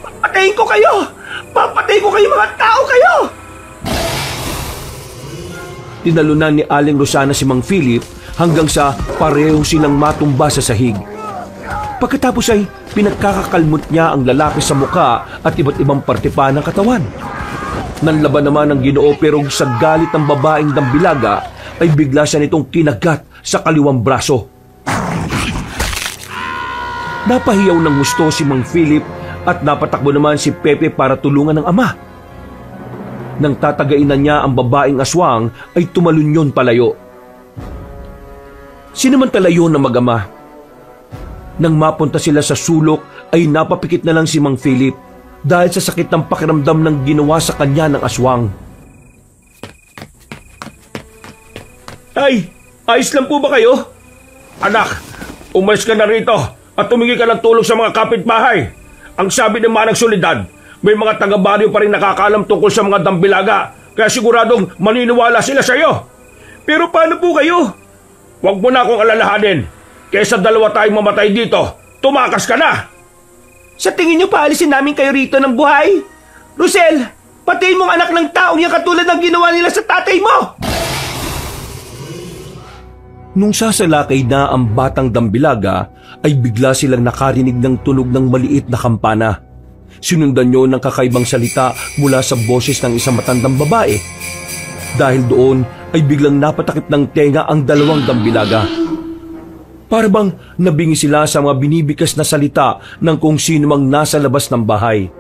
Papatayin ko kayo! Papatayin ko kayo, mga tao kayo! Tinalunan ni Aling Rosana si Mang Philip hanggang sa pareho silang matumba sa sahig. Pagkatapos ay pinagkakakalmot niya ang lalaki sa muka at iba't ibang parte pa ng katawan. Nanlaban naman ang Ginoo pero sa galit ng babaeng dambilaga ay bigla siya nitong kinagat sa kaliwang braso. Napahiyaw ng gusto si Mang Philip at napatakbo naman si Pepe para tulungan ng ama. Nang tatagainan niya ang babaeng aswang ay tumalon yun palayo. Sinamantala yun ng mag-ama. Nang mapunta sila sa sulok ay napapikit na lang si Mang Philip dahil sa sakit ng pakiramdam ng ginawa sa kanya ng aswang. Ay, ayos lang po ba kayo? Anak, umalis ka na rito at tumingi ka ng tulong sa mga kapitbahay. Ang sabi ng Manang Soledad, may mga taga-baryo pa rin nakakaalam tungkol sa mga dambilaga, kaya siguradong maniniwala sila sa iyo. Pero paano po kayo? Huwag mo na akong alalahanin. Kaysa dalawa tayong mamatay dito, tumakas ka na! Sa tingin niyo paalisin namin kayo rito ng buhay? Rosel, patayin mong anak ng taong yung katulad ng ginawa nila sa tatay mo! Nung sasalakay na ang batang dambilaga, ay bigla silang nakarinig ng tunog ng maliit na kampana. Sinundan niyo ng kakaibang salita mula sa boses ng isang matandang babae. Dahil doon ay biglang napatakip ng tenga ang dalawang dambilaga. Para bang nabingi sila sa mga binibikas na salita ng kung sino mang nasa labas ng bahay.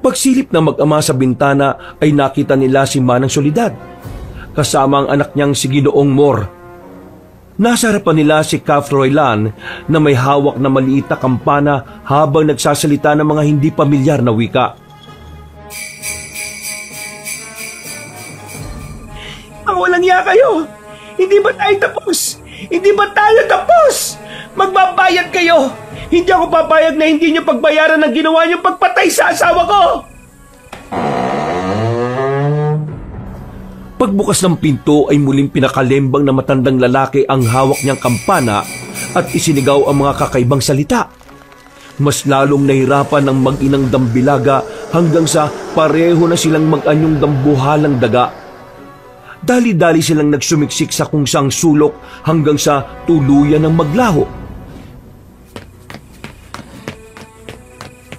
Pagsilip ng mag-ama sa bintana ay nakita nila si Manang Soledad, kasama ang anak niyang si Ginoong Mor. Nasa harapan nila si Ka Froilan na may hawak na maliit na kampana habang nagsasalita ng mga hindi pamilyar na wika. Ang walang iya kayo! Hindi ba tayo tapos? Hindi ba tayo tapos? Magbabayad kayo! Hindi ako papayag na hindi niyo pagbayaran ng ginawa niyo pagpatay sa asawa ko! Pagbukas ng pinto ay muling pinakalembang na matandang lalaki ang hawak niyang kampana at isinigaw ang mga kakaibang salita. Mas lalong nahirapan ng mag-inang dambilaga hanggang sa pareho na silang mag-anyong dambuhalang daga. Dali-dali silang nagsumiksik sa kung saang sulok hanggang sa tuluyan ng maglaho.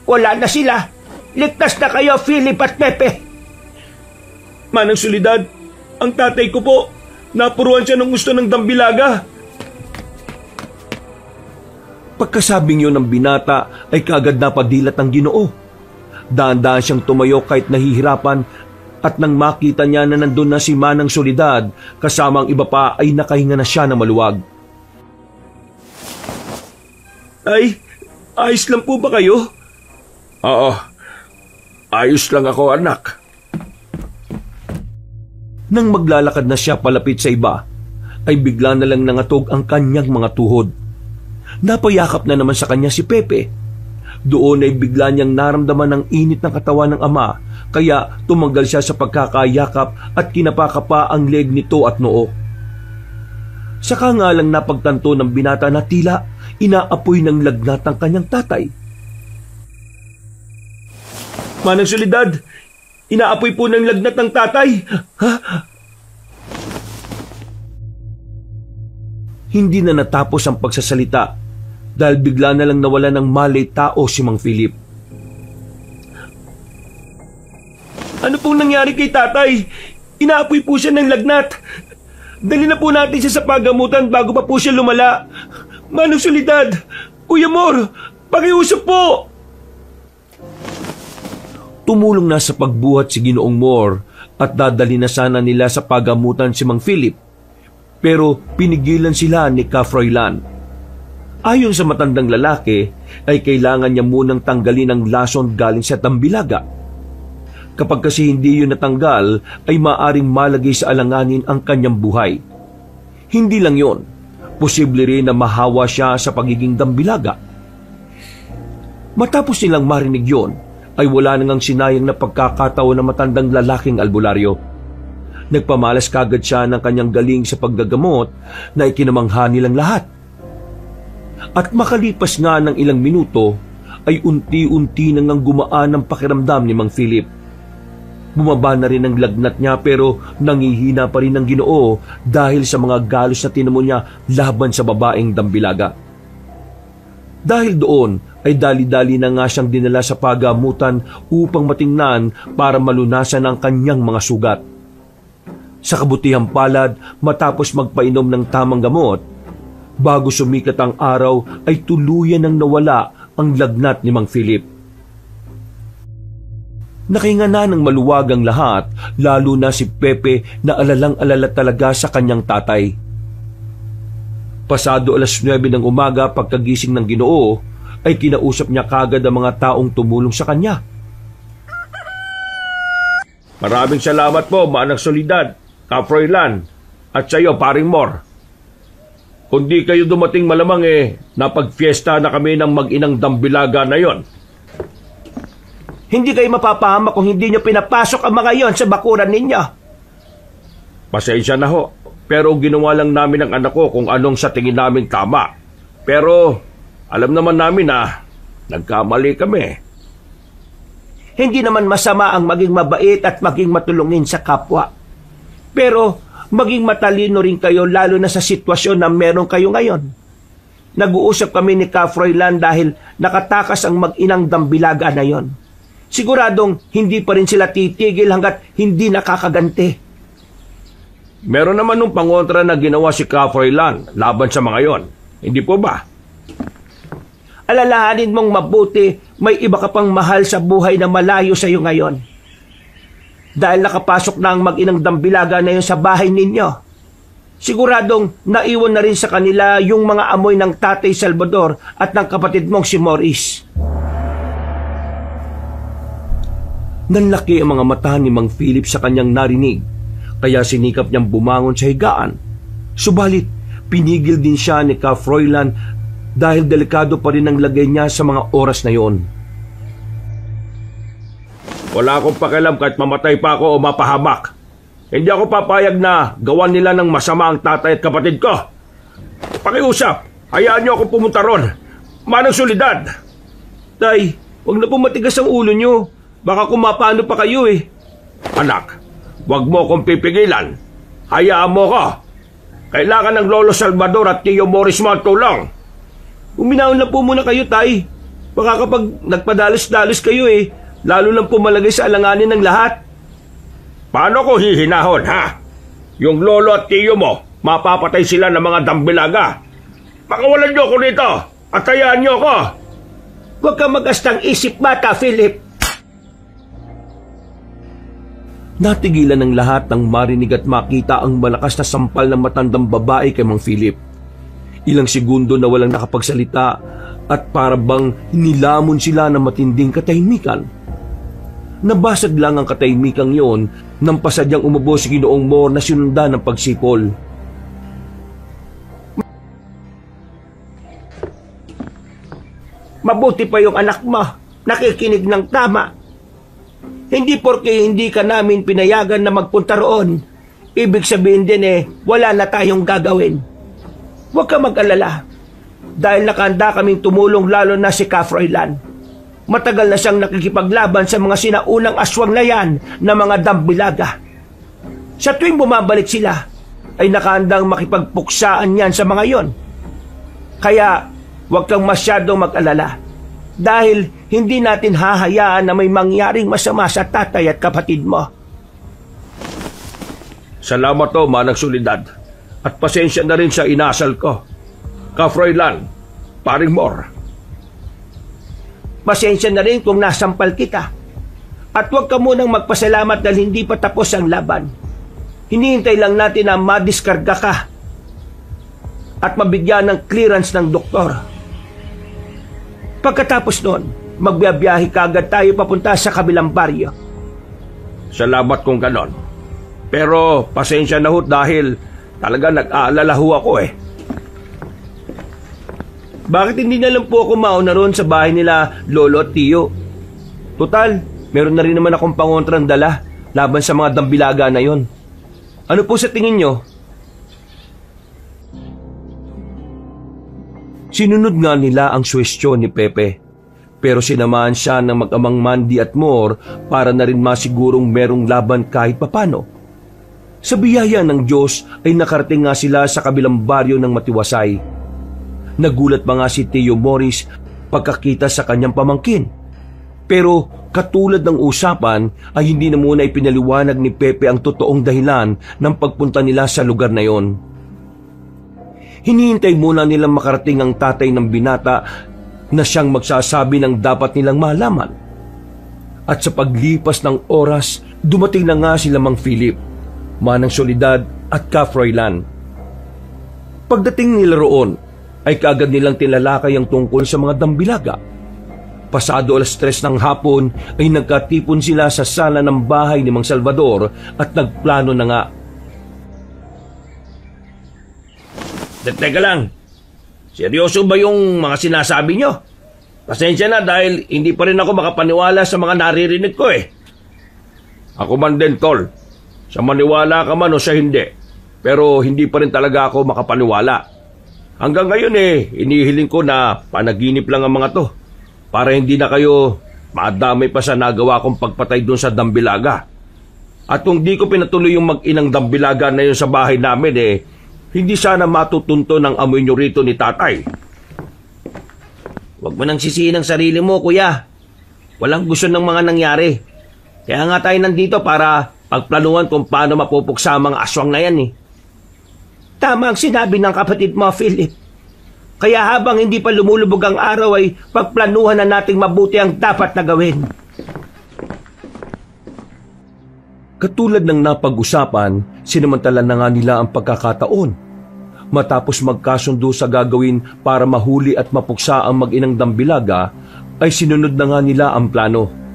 Wala na sila! Ligtas na kayo, Philip at Pepe! Manang Soledad, ang tatay ko po, napuruan siya ng gusto ng dambilaga. Pagkasabing yun ng binata ay kaagad napadilat ang Ginoo. Daan-daan siyang tumayo kahit nahihirapan at nang makita niya na nandun na si Manang Soledad kasama ang iba pa ay nakahinga na siya na maluwag. Ay, ayos lang po ba kayo? Oo, ayos lang ako anak. Nang maglalakad na siya palapit sa iba, ay bigla na lang nangatog ang kanyang mga tuhod. Napayakap na naman sa kanya si Pepe. Doon ay bigla niyang naramdaman ang init ng katawan ng ama, kaya tumanggal siya sa pagkakayakap at kinapakapa ang leg nito at noo. Saka nga lang napagtanto ng binata na tila inaapoy ng lagnat ang kanyang tatay. Manang Soledad, inaapoy po ng lagnat ng tatay. Ha? Hindi na natapos ang pagsasalita dahil bigla na lang nawala ng malay tao si Mang Philip. Ano pong nangyari kay tatay? Inaapoy po siya ng lagnat. Dali na po natin siya sa pagamutan bago pa po siya lumala. Manang Soledad, Kuya Mor, pakiusap po! Tumulong na sa pagbuhat si Ginoong Mor at dadali na sana nila sa pagamutan si Mang Philip. Pero pinigilan sila ni Ka Froilan. Ayon sa matandang lalaki, ay kailangan niya munang tanggalin ang lason galing sa dambilaga. Kapag kasi hindi yun natanggal, ay maaring malagay sa alanganin ang kanyang buhay. Hindi lang yon, posible rin na mahawa siya sa pagiging dambilaga. Matapos nilang marinig yon, ay wala nang sinayang na pagkakataon ng matandang lalaking albularyo. Nagpamalas kagad siya ng kanyang galing sa paggagamot na ikinamangha nilang lahat. At makalipas nga ng ilang minuto, ay unti-unti nang gumaan ang pakiramdam ni Mang Philip. Bumaba na rin ang lagnat niya pero nangihina pa rin ang Ginoo dahil sa mga galos na tinamo niya laban sa babaeng dambilaga. Dahil doon ay dali-dali na nga siyang dinala sa pagamutan upang matingnan para malunasan ang kanyang mga sugat. Sa kabutihang palad, matapos magpainom ng tamang gamot, bago sumikat ang araw ay tuluyan nang nawala ang lagnat ni Mang Philip. Nakahinga na ng maluwag ang lahat, lalo na si Pepe na alalang-alala talaga sa kanyang tatay. Pasado 9:00 ng umaga pagkagising ng Ginoo, ay kinausap niya kagad ang mga taong tumulong sa kanya. Maraming salamat po, Manang Soledad, Ka Froilan, at sa iyo, Paring Mor. Kung di kayo dumating malamang napagfiesta na kami ng mag-inang dambilaga na yon. Hindi kayo mapapahamak kung hindi nyo pinapasok ang mga yon sa bakuran ninyo. Pasensya na ho, pero ginawa lang namin ng anak ko kung anong sa tingin namin tama. Pero alam naman namin na nagkamali kami. Hindi naman masama ang maging mabait at maging matulungin sa kapwa. Pero maging matalino rin kayo lalo na sa sitwasyon na meron kayo ngayon. Nag-uusap kami ni Ka Froilan dahil nakatakas ang mag-inang Dambilaga na yon. Siguradong hindi pa rin sila titigil hanggat hindi nakakaganti. Meron naman nung pangontra na ginawa si Ka Froilan laban sa mga yon. Hindi po ba? Alalahanin mong mabuti, may iba ka pang mahal sa buhay na malayo sa iyo ngayon. Dahil nakapasok na ang mag-inang Dambilaga na yun sa bahay ninyo. Siguradong naiwan na rin sa kanila yung mga amoy ng Tatay Salvador at ng kapatid mong si Morris. Nanlaki ang mga mata ni Mang Philip sa kanyang narinig, kaya sinikap niyang bumangon sa higaan. Subalit, pinigil din siya ni Ka Froilan dahil delikado pa rin ang lagay niya sa mga oras na yon. Wala akong pakialam kahit mamatay pa ako o mapahamak. Hindi ako papayag na gawan nila ng masama ang tatay at kapatid ko. Pakiusap, hayaan niyo ako pumunta ron. Manang Soledad. Tay, huwag na po matigas ang ulo niyo. Baka kumapano pa kayo eh. Anak, huwag mo akong pipigilan. Hayaan mo ko. Kailangan ng Lolo Salvador at Tio Morris mo ang tulong. Uminahon lang po muna kayo, Tay. Baka kapag nagpadalos-dalos kayo eh, lalo lang pumalagay sa alanganin ng lahat. Paano ko hihinahon, ha? Yung lolo at tiyo mo, mapapatay sila ng mga Dambilaga. Pakawalan niyo ako dito at hayaan niyo ako. Huwag kang magastang isip, bata, Philip. Natigilan ng lahat nang marinig at makita ang malakas na sampal ng matandang babae kay Mang Philip. Ilang segundo na walang nakapagsalita at para bang nilamon sila ng matinding katahimikan. Nabasag lang ang katahimikang yon nang pasadyang umubos si Ginoong Mor na sinundan ng pagsipol. Mabuti pa yung anak mo, nakikinig ng tama. Hindi porke hindi ka namin pinayagan na magpunta roon, ibig sabihin din wala na tayong gagawin. Huwag ka mag-alala, dahil nakahanda kaming tumulong lalo na si Ka Froilan. Matagal na siyang nakikipaglaban sa mga sinaunang aswang na yan na mga Dambilaga. Sa tuwing bumabalik sila, ay nakahandang makipagpuksaan yan sa mga yon. Kaya, huwag kang masyadong mag-alala. Dahil hindi natin hahayaan na may mangyaring masama sa tatay at kapatid mo. Salamat to, Manang Soledad. At pasensya na rin sa inasal ko. Ka Froilan, Paring Mor. Pasensya na rin kung nasampal kita. At huwag ka munang magpasalamat dahil hindi pa tapos ang laban. Hinihintay lang natin na madiskarga ka at mabigyan ng clearance ng doktor. Pagkatapos noon, magbiyabiyahe kagad tayo papunta sa kabilang baryo. Salamat kung ganon. Pero pasensya na ho dahil talaga nag-aalala ho ako eh. Bakit hindi na lang po ako mauna roon sa bahay nila Lolo at Tiyo? Total, meron na rin naman akong pangontrang dala laban sa mga Dambilaga na yon. Ano po sa tingin nyo? Sinunod nga nila ang suwestyon ni Pepe, pero sinamahan siya ng mag-amang Mandy at Mor para na rin masigurong merong laban kahit papano. Sa biyaya ng Diyos ay nakarating nga sila sa kabilang baryo ng matiwasay. Nagulat pa nga si Tio Morris pagkakita sa kanyang pamangkin. Pero katulad ng usapan ay hindi na muna ipinaliwanag ni Pepe ang totoong dahilan ng pagpunta nila sa lugar na yon. Hinihintay muna nilang makarating ang tatay ng binata na siyang magsasabi ng dapat nilang malaman. At sa paglipas ng oras, dumating na nga sila Mang Philip, Manang Soledad at Ka Froilan. Pagdating nila roon, ay kaagad nilang tinalakay ang tungkol sa mga Dambilaga. Pasado 3:00 ng hapon ay nagkatipon sila sa sala ng bahay ni Mang Salvador at nagplano na nga. Teka lang, seryoso ba yung mga sinasabi nyo? Pasensya na dahil hindi pa rin ako makapaniwala sa mga naririnig ko eh. Ako man din, Tol. Sa maniwala ka man o sa hindi. Pero hindi pa rin talaga ako makapaniwala. Hanggang ngayon inihiling ko na panaginip lang ang mga to. Para hindi na kayo madamay pa sa nagawa kong pagpatay doon sa Dambilaga. At kung di ko pinatuloy yung mag-inang Dambilaga na yun sa bahay namin hindi sana matutunto ng amoy nyo rito ni tatay. Huwag mo nang sisihin ang sarili mo, kuya. Walang gusto ng mga nangyari. Kaya nga tayo nandito para pagplanuhan kung paano mapupuksa ang mga aswang na yan Tama ang sinabi ng kapatid mo, Philip. Kaya habang hindi pa lumulubog ang araw ay pagplanuhan na nating mabuti ang dapat na gawin. Katulad ng napag-usapan, sinamantala na nga nila ang pagkakataon. Matapos magkasundo sa gagawin para mahuli at mapuksa ang mag-inang Dambilaga, ay sinunod na nga nila ang plano.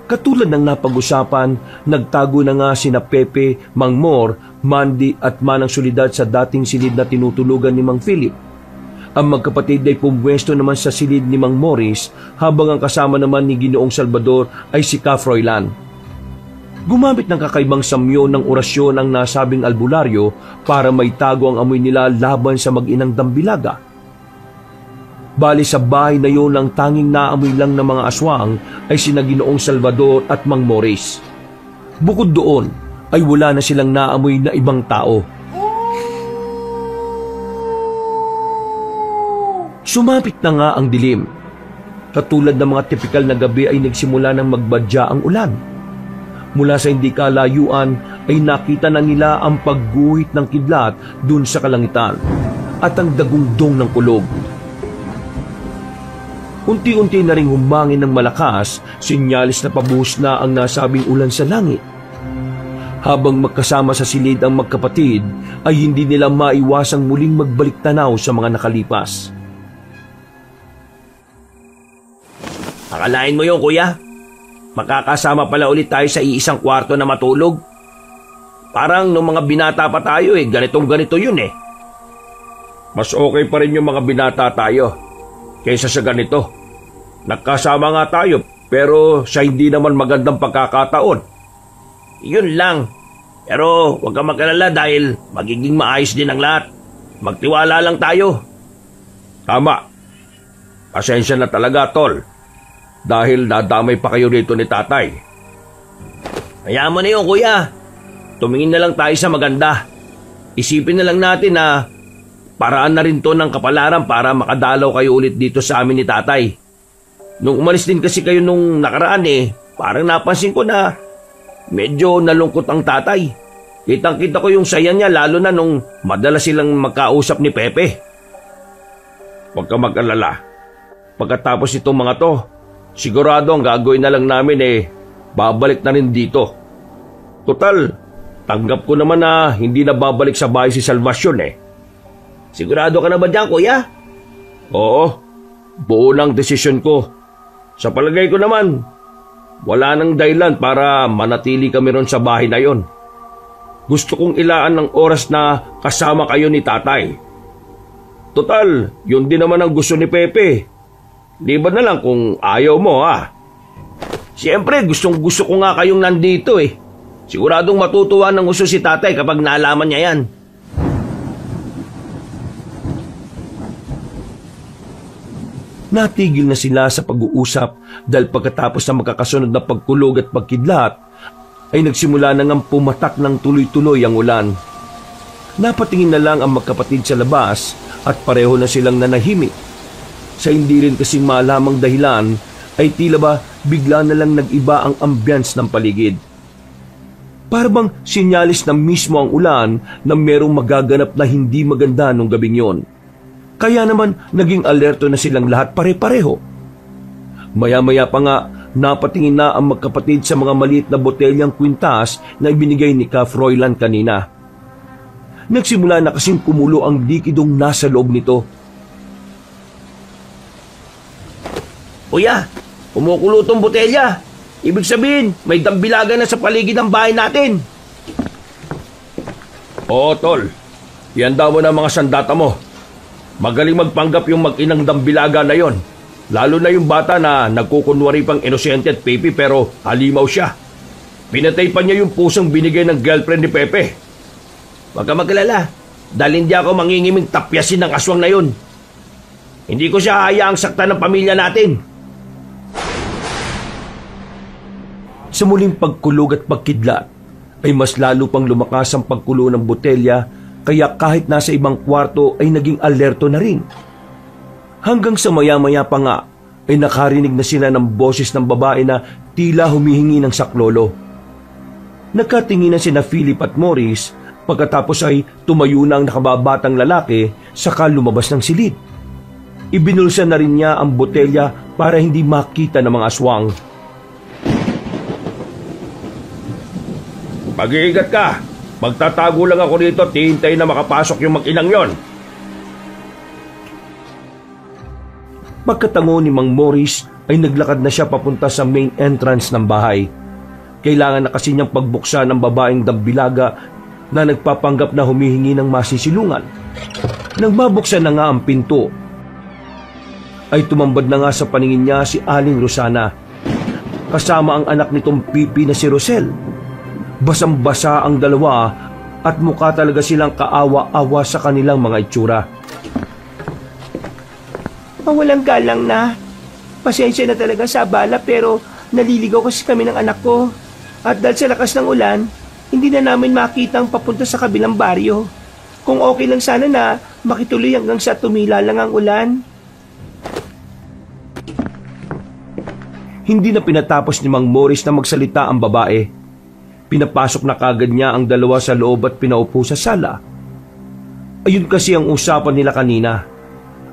Katulad ng napag-usapan, nagtago na nga sina Pepe, Mang Mor, Mandy at Manang Solidad sa dating silid na tinutulugan ni Mang Philip. Ang magkapatid ay pumwesto naman sa silid ni Mang Morris habang ang kasama naman ni Ginoong Salvador ay si Ka Froilan. Gumamit ng kakaibang samyo ng orasyon ang nasabing albularyo para maitago ang amoy nila laban sa mag-inang Dambilaga. Bali sa bahay na yun ang tanging naamoy lang ng mga aswang ay sina Ginoong Salvador at Mang Morris. Bukod doon ay wala na silang naamoy na ibang tao. Sumapit na nga ang dilim. Katulad ng mga tipikal na gabi ay nagsimula ng magbadya ang ulan. Mula sa hindi kalayuan ay nakita na nila ang pagguhit ng kidlat dun sa kalangitan at ang dagundong ng kulog. Unti-unti na ring humangin ng malakas, sinyalis na pabuhos na ang nasabing ulan sa langit. Habang magkasama sa silid ang magkapatid, ay hindi nila maiwasang muling magbalik tanaw sa mga nakalipas. Akalain mo yun, kuya? Makakasama pala ulit tayo sa iisang kwarto na matulog. Parang nung mga binata pa tayo ganitong-ganito yun Mas okay pa rin yung mga binata tayo kaysa sa ganito. Nagkasama nga tayo pero sa hindi naman magandang pagkakataon. Yun lang. Pero huwag kang mag-alala dahil magiging maayos din ang lahat. Magtiwala lang tayo. Tama. Pasensya na talaga, Tol. Dahil nadamay pa kayo rito ni tatay. Hayaan mo na yun, kuya. Tumingin na lang tayo sa maganda. Isipin na lang natin na paraan na rin to ng kapalaran para makadalaw kayo ulit dito sa amin ni tatay. Nung umalis din kasi kayo nung nakaraan parang napansin ko na medyo nalungkot ang tatay. Kitang-kita ko yung saya niya lalo na nung madalas silang magkausap ni Pepe. Huwag ka mag-alala. Pagkatapos itong mga to, sigurado ang gagawin na lang namin babalik na rin dito. Total, tanggap ko naman na hindi na babalik sa bahay si Salvacion Sigurado ka na ba dyan, kuya? Oo, buo lang desisyon ko. Sa palagay ko naman, wala nang dahilan para manatili kami ron sa bahay na yon. Gusto kong ilaan ng oras na kasama kayo ni tatay. Total, yun din naman ang gusto ni Pepe. Di ba na lang kung ayaw mo Siyempre, gustong-gusto ko nga kayong nandito Siguradong matutuwa ng gusto si tatay kapag nalaman niya yan. Natigil na sila sa pag-uusap dahil pagkatapos ng magkakasunod na pagkulog at pagkidlat, ay nagsimula na ngang pumatak ng tuloy-tuloy ang ulan. Napatingin na lang ang magkapatid sa labas at pareho na silang nanahimik. Sa hindi rin kasing malamang dahilan, ay tila ba bigla na lang nag-iba ang ambience ng paligid. Para bang sinyalis na mismo ang ulan na merong magaganap na hindi maganda nung gabing yon. Kaya naman naging alerto na silang lahat pare-pareho. Maya-maya pa nga napatingin na ang magkapatid sa mga maliit na botelyang kwintas na ibinigay ni Ka Froilan kanina. Nagsimula na kasing kumulo ang likidong nasa loob nito. Kuya, kumukulo tong botelya. Ibig sabihin, may dambilaga na sa paligid ng bahay natin. Oo, Tol. Ihanda mo na mga sandata mo. Magaling magpanggap yung mag-inang dambilaga na yon. Lalo na yung bata na nagkukunwari pang inosente at Pepe pero halimaw siya. Pinatay pa niya yung pusang binigay ng girlfriend ni Pepe. Huwag ka maglala, dahil hindi ako mangingiming tapyasin ng aswang na yun. Hindi ko siya hayaang saktan ng pamilya natin. Sa muling pagkulog at pagkidlat, ay mas lalo pang lumakas ang pagkulo ng botelya, kaya kahit nasa ibang kwarto ay naging alerto na rin. Hanggang sa maya-maya pa nga ay nakarinig na sila ng boses ng babae na tila humihingi ng saklolo. Nagkatinginan sina Philip at Morris, pagkatapos ay tumayo na ang nakababatang lalaki saka lumabas ng silid. Ibinulsa na rin niya ang botelya para hindi makita ng mga aswang. Mag-iingat ka. Magtatago lang ako dito at hihintayin na makapasok yung mag-inang yon. Pagkatango ni Mang Morris ay naglakad na siya papunta sa main entrance ng bahay. Kailangan na kasi niyang pagbuksan ang babaeng dambilaga na nagpapanggap na humihingi ng masisilungan. Nang mabuksan na nga ang pinto, ay tumambad na nga sa paningin niya si Aling Rosana, kasama ang anak nitong Pipi na si Rosel. Basang-basa ang dalawa at mukha talaga silang kaawa-awa sa kanilang mga itsura. Walang galang na. Pasensya na talaga sa abala pero naliligaw kasi kami ng anak ko. At dahil sa lakas ng ulan, hindi na namin makita ang papunta sa kabilang baryo. Kung okay lang sana na makituloy hanggang sa tumila lang ang ulan. Hindi na pinatapos ni Mang Morris na magsalita ang babae. Pinapasok na kagad niya ang dalawa sa loob at pinaupo sa sala. Ayun kasi ang usapan nila kanina.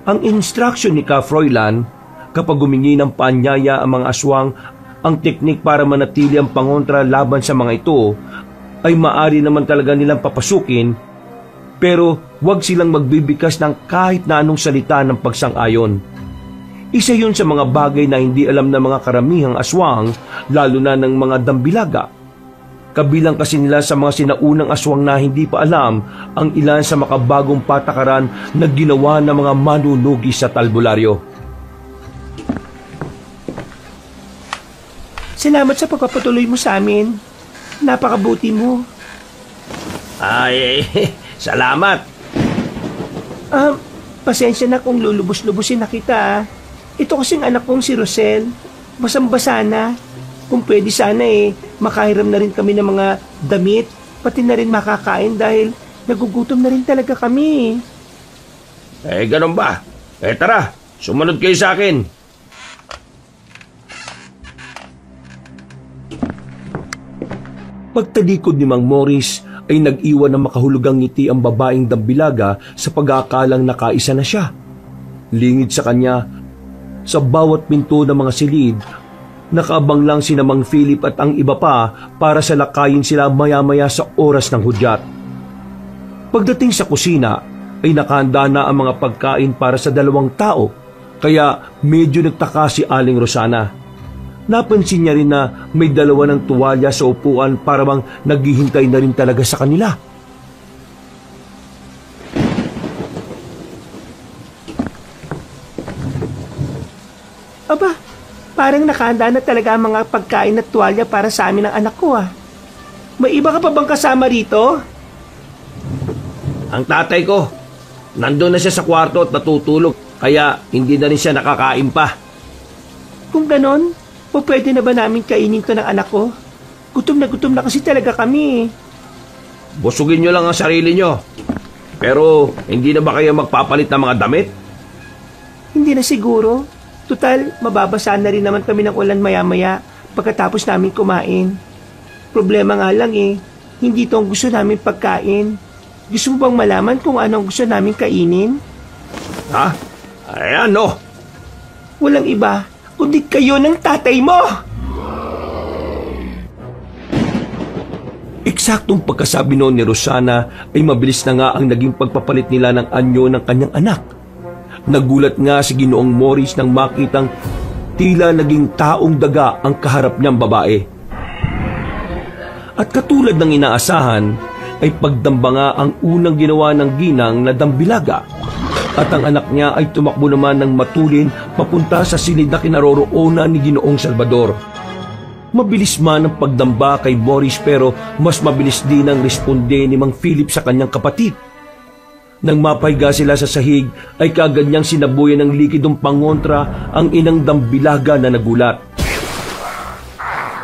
Ang instruction ni Ka Froilan, kapag humingi ng paanyaya ang mga aswang, ang teknik para manatili ang pangontra laban sa mga ito, ay maaari naman talaga nilang papasukin, pero huwag silang magbibikas ng kahit na anong salita ng pagsang-ayon. Isa yun sa mga bagay na hindi alam ng mga karamihang aswang, lalo na ng mga dambilaga. Kabilang kasi nila sa mga sinaunang aswang na hindi pa alam ang ilan sa makabagong patakaran na ginawa ng mga manunugi sa talbularyo. Salamat sa pagpapatuloy mo sa amin. Napakabuti mo. Ay, salamat. Pasensya na kung lulubos-lubusin na kita. Ito kasing anak kong si Rosel. Basang-basa na. Kung pwede sana makahiram na rin kami ng mga damit, pati na rin makakain dahil nagugutom na rin talaga kami. Ganun ba? Tara, sumunod kayo sa akin. Pagtalikod ni Mang Morris ay nag-iwan ng makahulugang ngiti ang babaeng dambilaga sa pag-aakalang nakaisa na siya. Lingid sa kanya, sa bawat pinto ng mga silid, nakaabang lang sina Mang Philip at ang iba pa para salakayin sila maya-maya sa oras ng hudyat. Pagdating sa kusina ay nakahanda na ang mga pagkain para sa 2 tao, kaya medyo nagtaka si Aling Rosana. Napansin niya rin na may 2 ng tuwalya sa upuan para bang naghihintay na rin talaga sa kanila. Aba, parang nakahanda na talaga ang mga pagkain at tuwalya para sa amin ng anak ko. May iba ka pa bang kasama rito? Ang tatay ko, nandun na siya sa kwarto at natutulog, kaya hindi na rin siya nakakain pa. Kung ganon, pwede na ba namin kainin to ng anak ko? Gutom na kasi talaga kami. Busugin nyo lang ang sarili nyo. Pero hindi na ba kayo magpapalit ng mga damit? Hindi na siguro. Total, mababasa na rin naman kami ng ulan maya-maya pagkatapos namin kumain. Problema nga lang hindi to ang gusto namin pagkain. Gusto mo bang malaman kung ano ang gusto namin kainin? Ha? Ayan, no. Walang iba, kundi kayo ng tatay mo! Eksaktong pagkasabi noon ni Rosana ay mabilis na nga ang naging pagpapalit nila ng anyo ng kanyang anak. Nagulat nga si Ginoong Morris nang makitang tila naging taong daga ang kaharap niyang babae. At katulad ng inaasahan, ay pagdamba nga ang unang ginawa ng ginang na dambilaga. At ang anak niya ay tumakbo naman ng matulin papunta sa silid na kinaroroonan ni Ginoong Salvador. Mabilis man ang pagdamba kay Morris pero mas mabilis din ang responde ni Mang Philip sa kanyang kapatid. Nang mapahiga sila sa sahig ay kaagad niyang sinabuyan ng likidong pangontra ang inang Dambilaga na nagulat.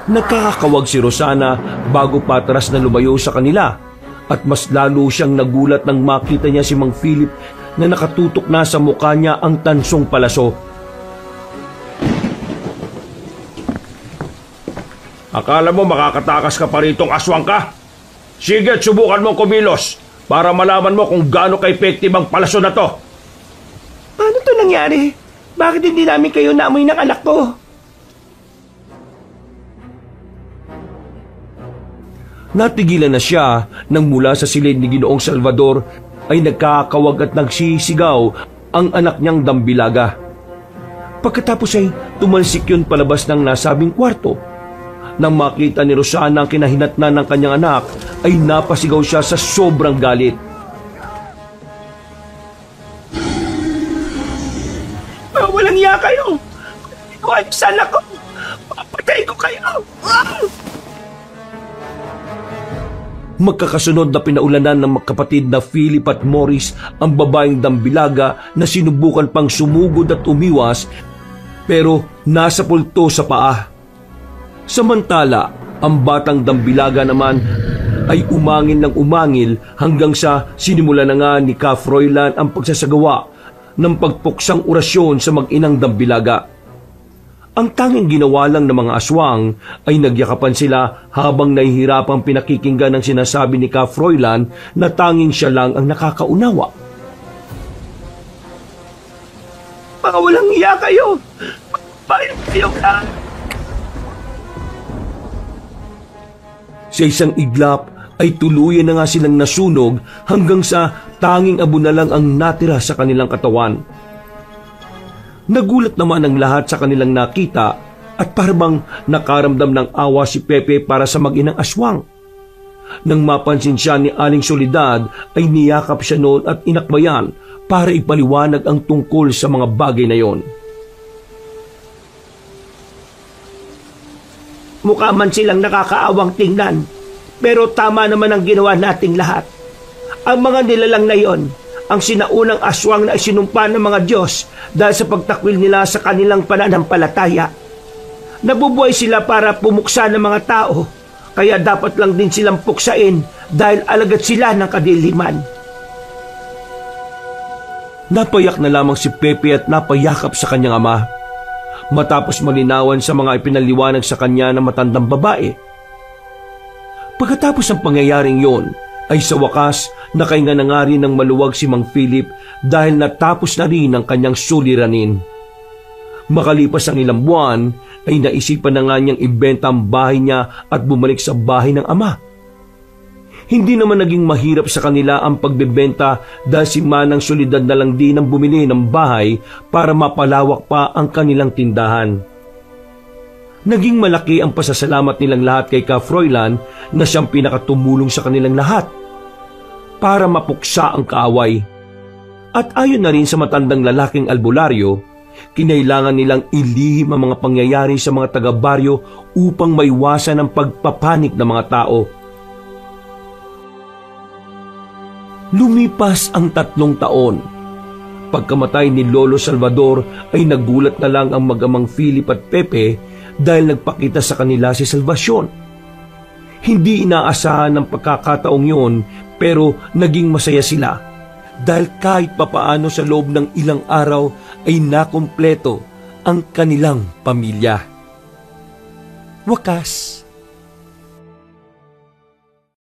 Nagkakakawag si Rosana bago patras na lumayo sa kanila at mas lalo siyang nagulat nang makita niya si Mang Philip na nakatutok na sa mukha niya ang tansong palaso. Akala mo makakatakas ka pa ritong aswang ka? Sige, subukan mong kumilos para malaman mo kung gaano ka-effective ang palaso na to. Paano to nangyari? Bakit hindi namin kayo naamoy ng anak ko? Natigilan na siya nang mula sa silid ni Ginoong Salvador ay nagkakawag at nagsisigaw ang anak niyang Dambilaga. Pagkatapos ay tumalsik yun palabas ng nasabing kwarto. Nang makita ni Rosana ang kinahinatnan ng kanyang anak, ay napasigaw siya sa sobrang galit. Walang iya kayo! Kuha niyo sa anak ko! Papatay ko kayo! Magkakasunod na pinaulanan ng magkapatid na Philip at Morris ang babaeng Dambilaga na sinubukan pang sumugod at umiwas pero nasa pulto sa paa. Samantala, ang batang Dambilaga naman ay umangil ng umangil hanggang sa sinimula na nga ni Ka Froilan ang pagsasagawa ng pagpuksang orasyon sa mag-inang Dambilaga. Ang tanging ginawa lang ng mga aswang ay nagyakapan sila habang nahihirapang pinakikinggan ang sinasabi ni Ka Froilan na tanging siya lang ang nakakaunawa. Mga walang iya kayo! Bayad kayo ka! Sa isang iglap ay tuluyan na nga silang nasunog hanggang sa tanging abo na lang ang natira sa kanilang katawan. Nagulat naman ang lahat sa kanilang nakita at parang nakaramdam ng awa si Pepe para sa mag-inang aswang. Nang mapansin siya ni Aling Soledad ay niyakap siya noon at inakbayan para ipaliwanag ang tungkol sa mga bagay na yon. Mukha man silang nakakaawang tingnan, pero tama naman ang ginawa nating lahat. Ang mga nilalang na yon, ang sinaunang aswang na isinumpa ng mga Diyos dahil sa pagtakwil nila sa kanilang pananampalataya. Nabubuhay sila para pumuksa ng mga tao, kaya dapat lang din silang puksain dahil alagad sila ng kadiliman. Napayak na lamang si Pepe at napayakap sa kanyang ama. Matapos malinawan sa mga ipinaliwanag sa kanya ng matandang babae. Pagkatapos ng pangyayaring yon, ay sa wakas nakahinga na nga rin ng maluwag si Mang Philip dahil natapos na rin ang kanyang suliranin. Makalipas ang ilang buwan, ay naisipan na nga niyang ibenta ang bahay niya at bumalik sa bahay ng ama. Hindi naman naging mahirap sa kanila ang pagbebenta dahil si Manang Soledad na lang din ang bumili ng bahay para mapalawak pa ang kanilang tindahan. Naging malaki ang pasasalamat nilang lahat kay Ka Froilan na siyang pinakatumulong sa kanilang lahat para mapuksa ang kaaway. At ayon na rin sa matandang lalaking albularyo, kinailangan nilang ilihim ang mga pangyayari sa mga taga-baryo upang maiwasan ang pagpapanik ng mga tao. Lumipas ang 3 taon. Pagkamatay ni Lolo Salvador ay nagulat na lang ang mag-amang Philip at Pepe dahil nagpakita sa kanila si Salvacion. Hindi inaasahan ng pagkakataong yun pero naging masaya sila dahil kahit papaano sa loob ng ilang araw ay nakumpleto ang kanilang pamilya. Wakas.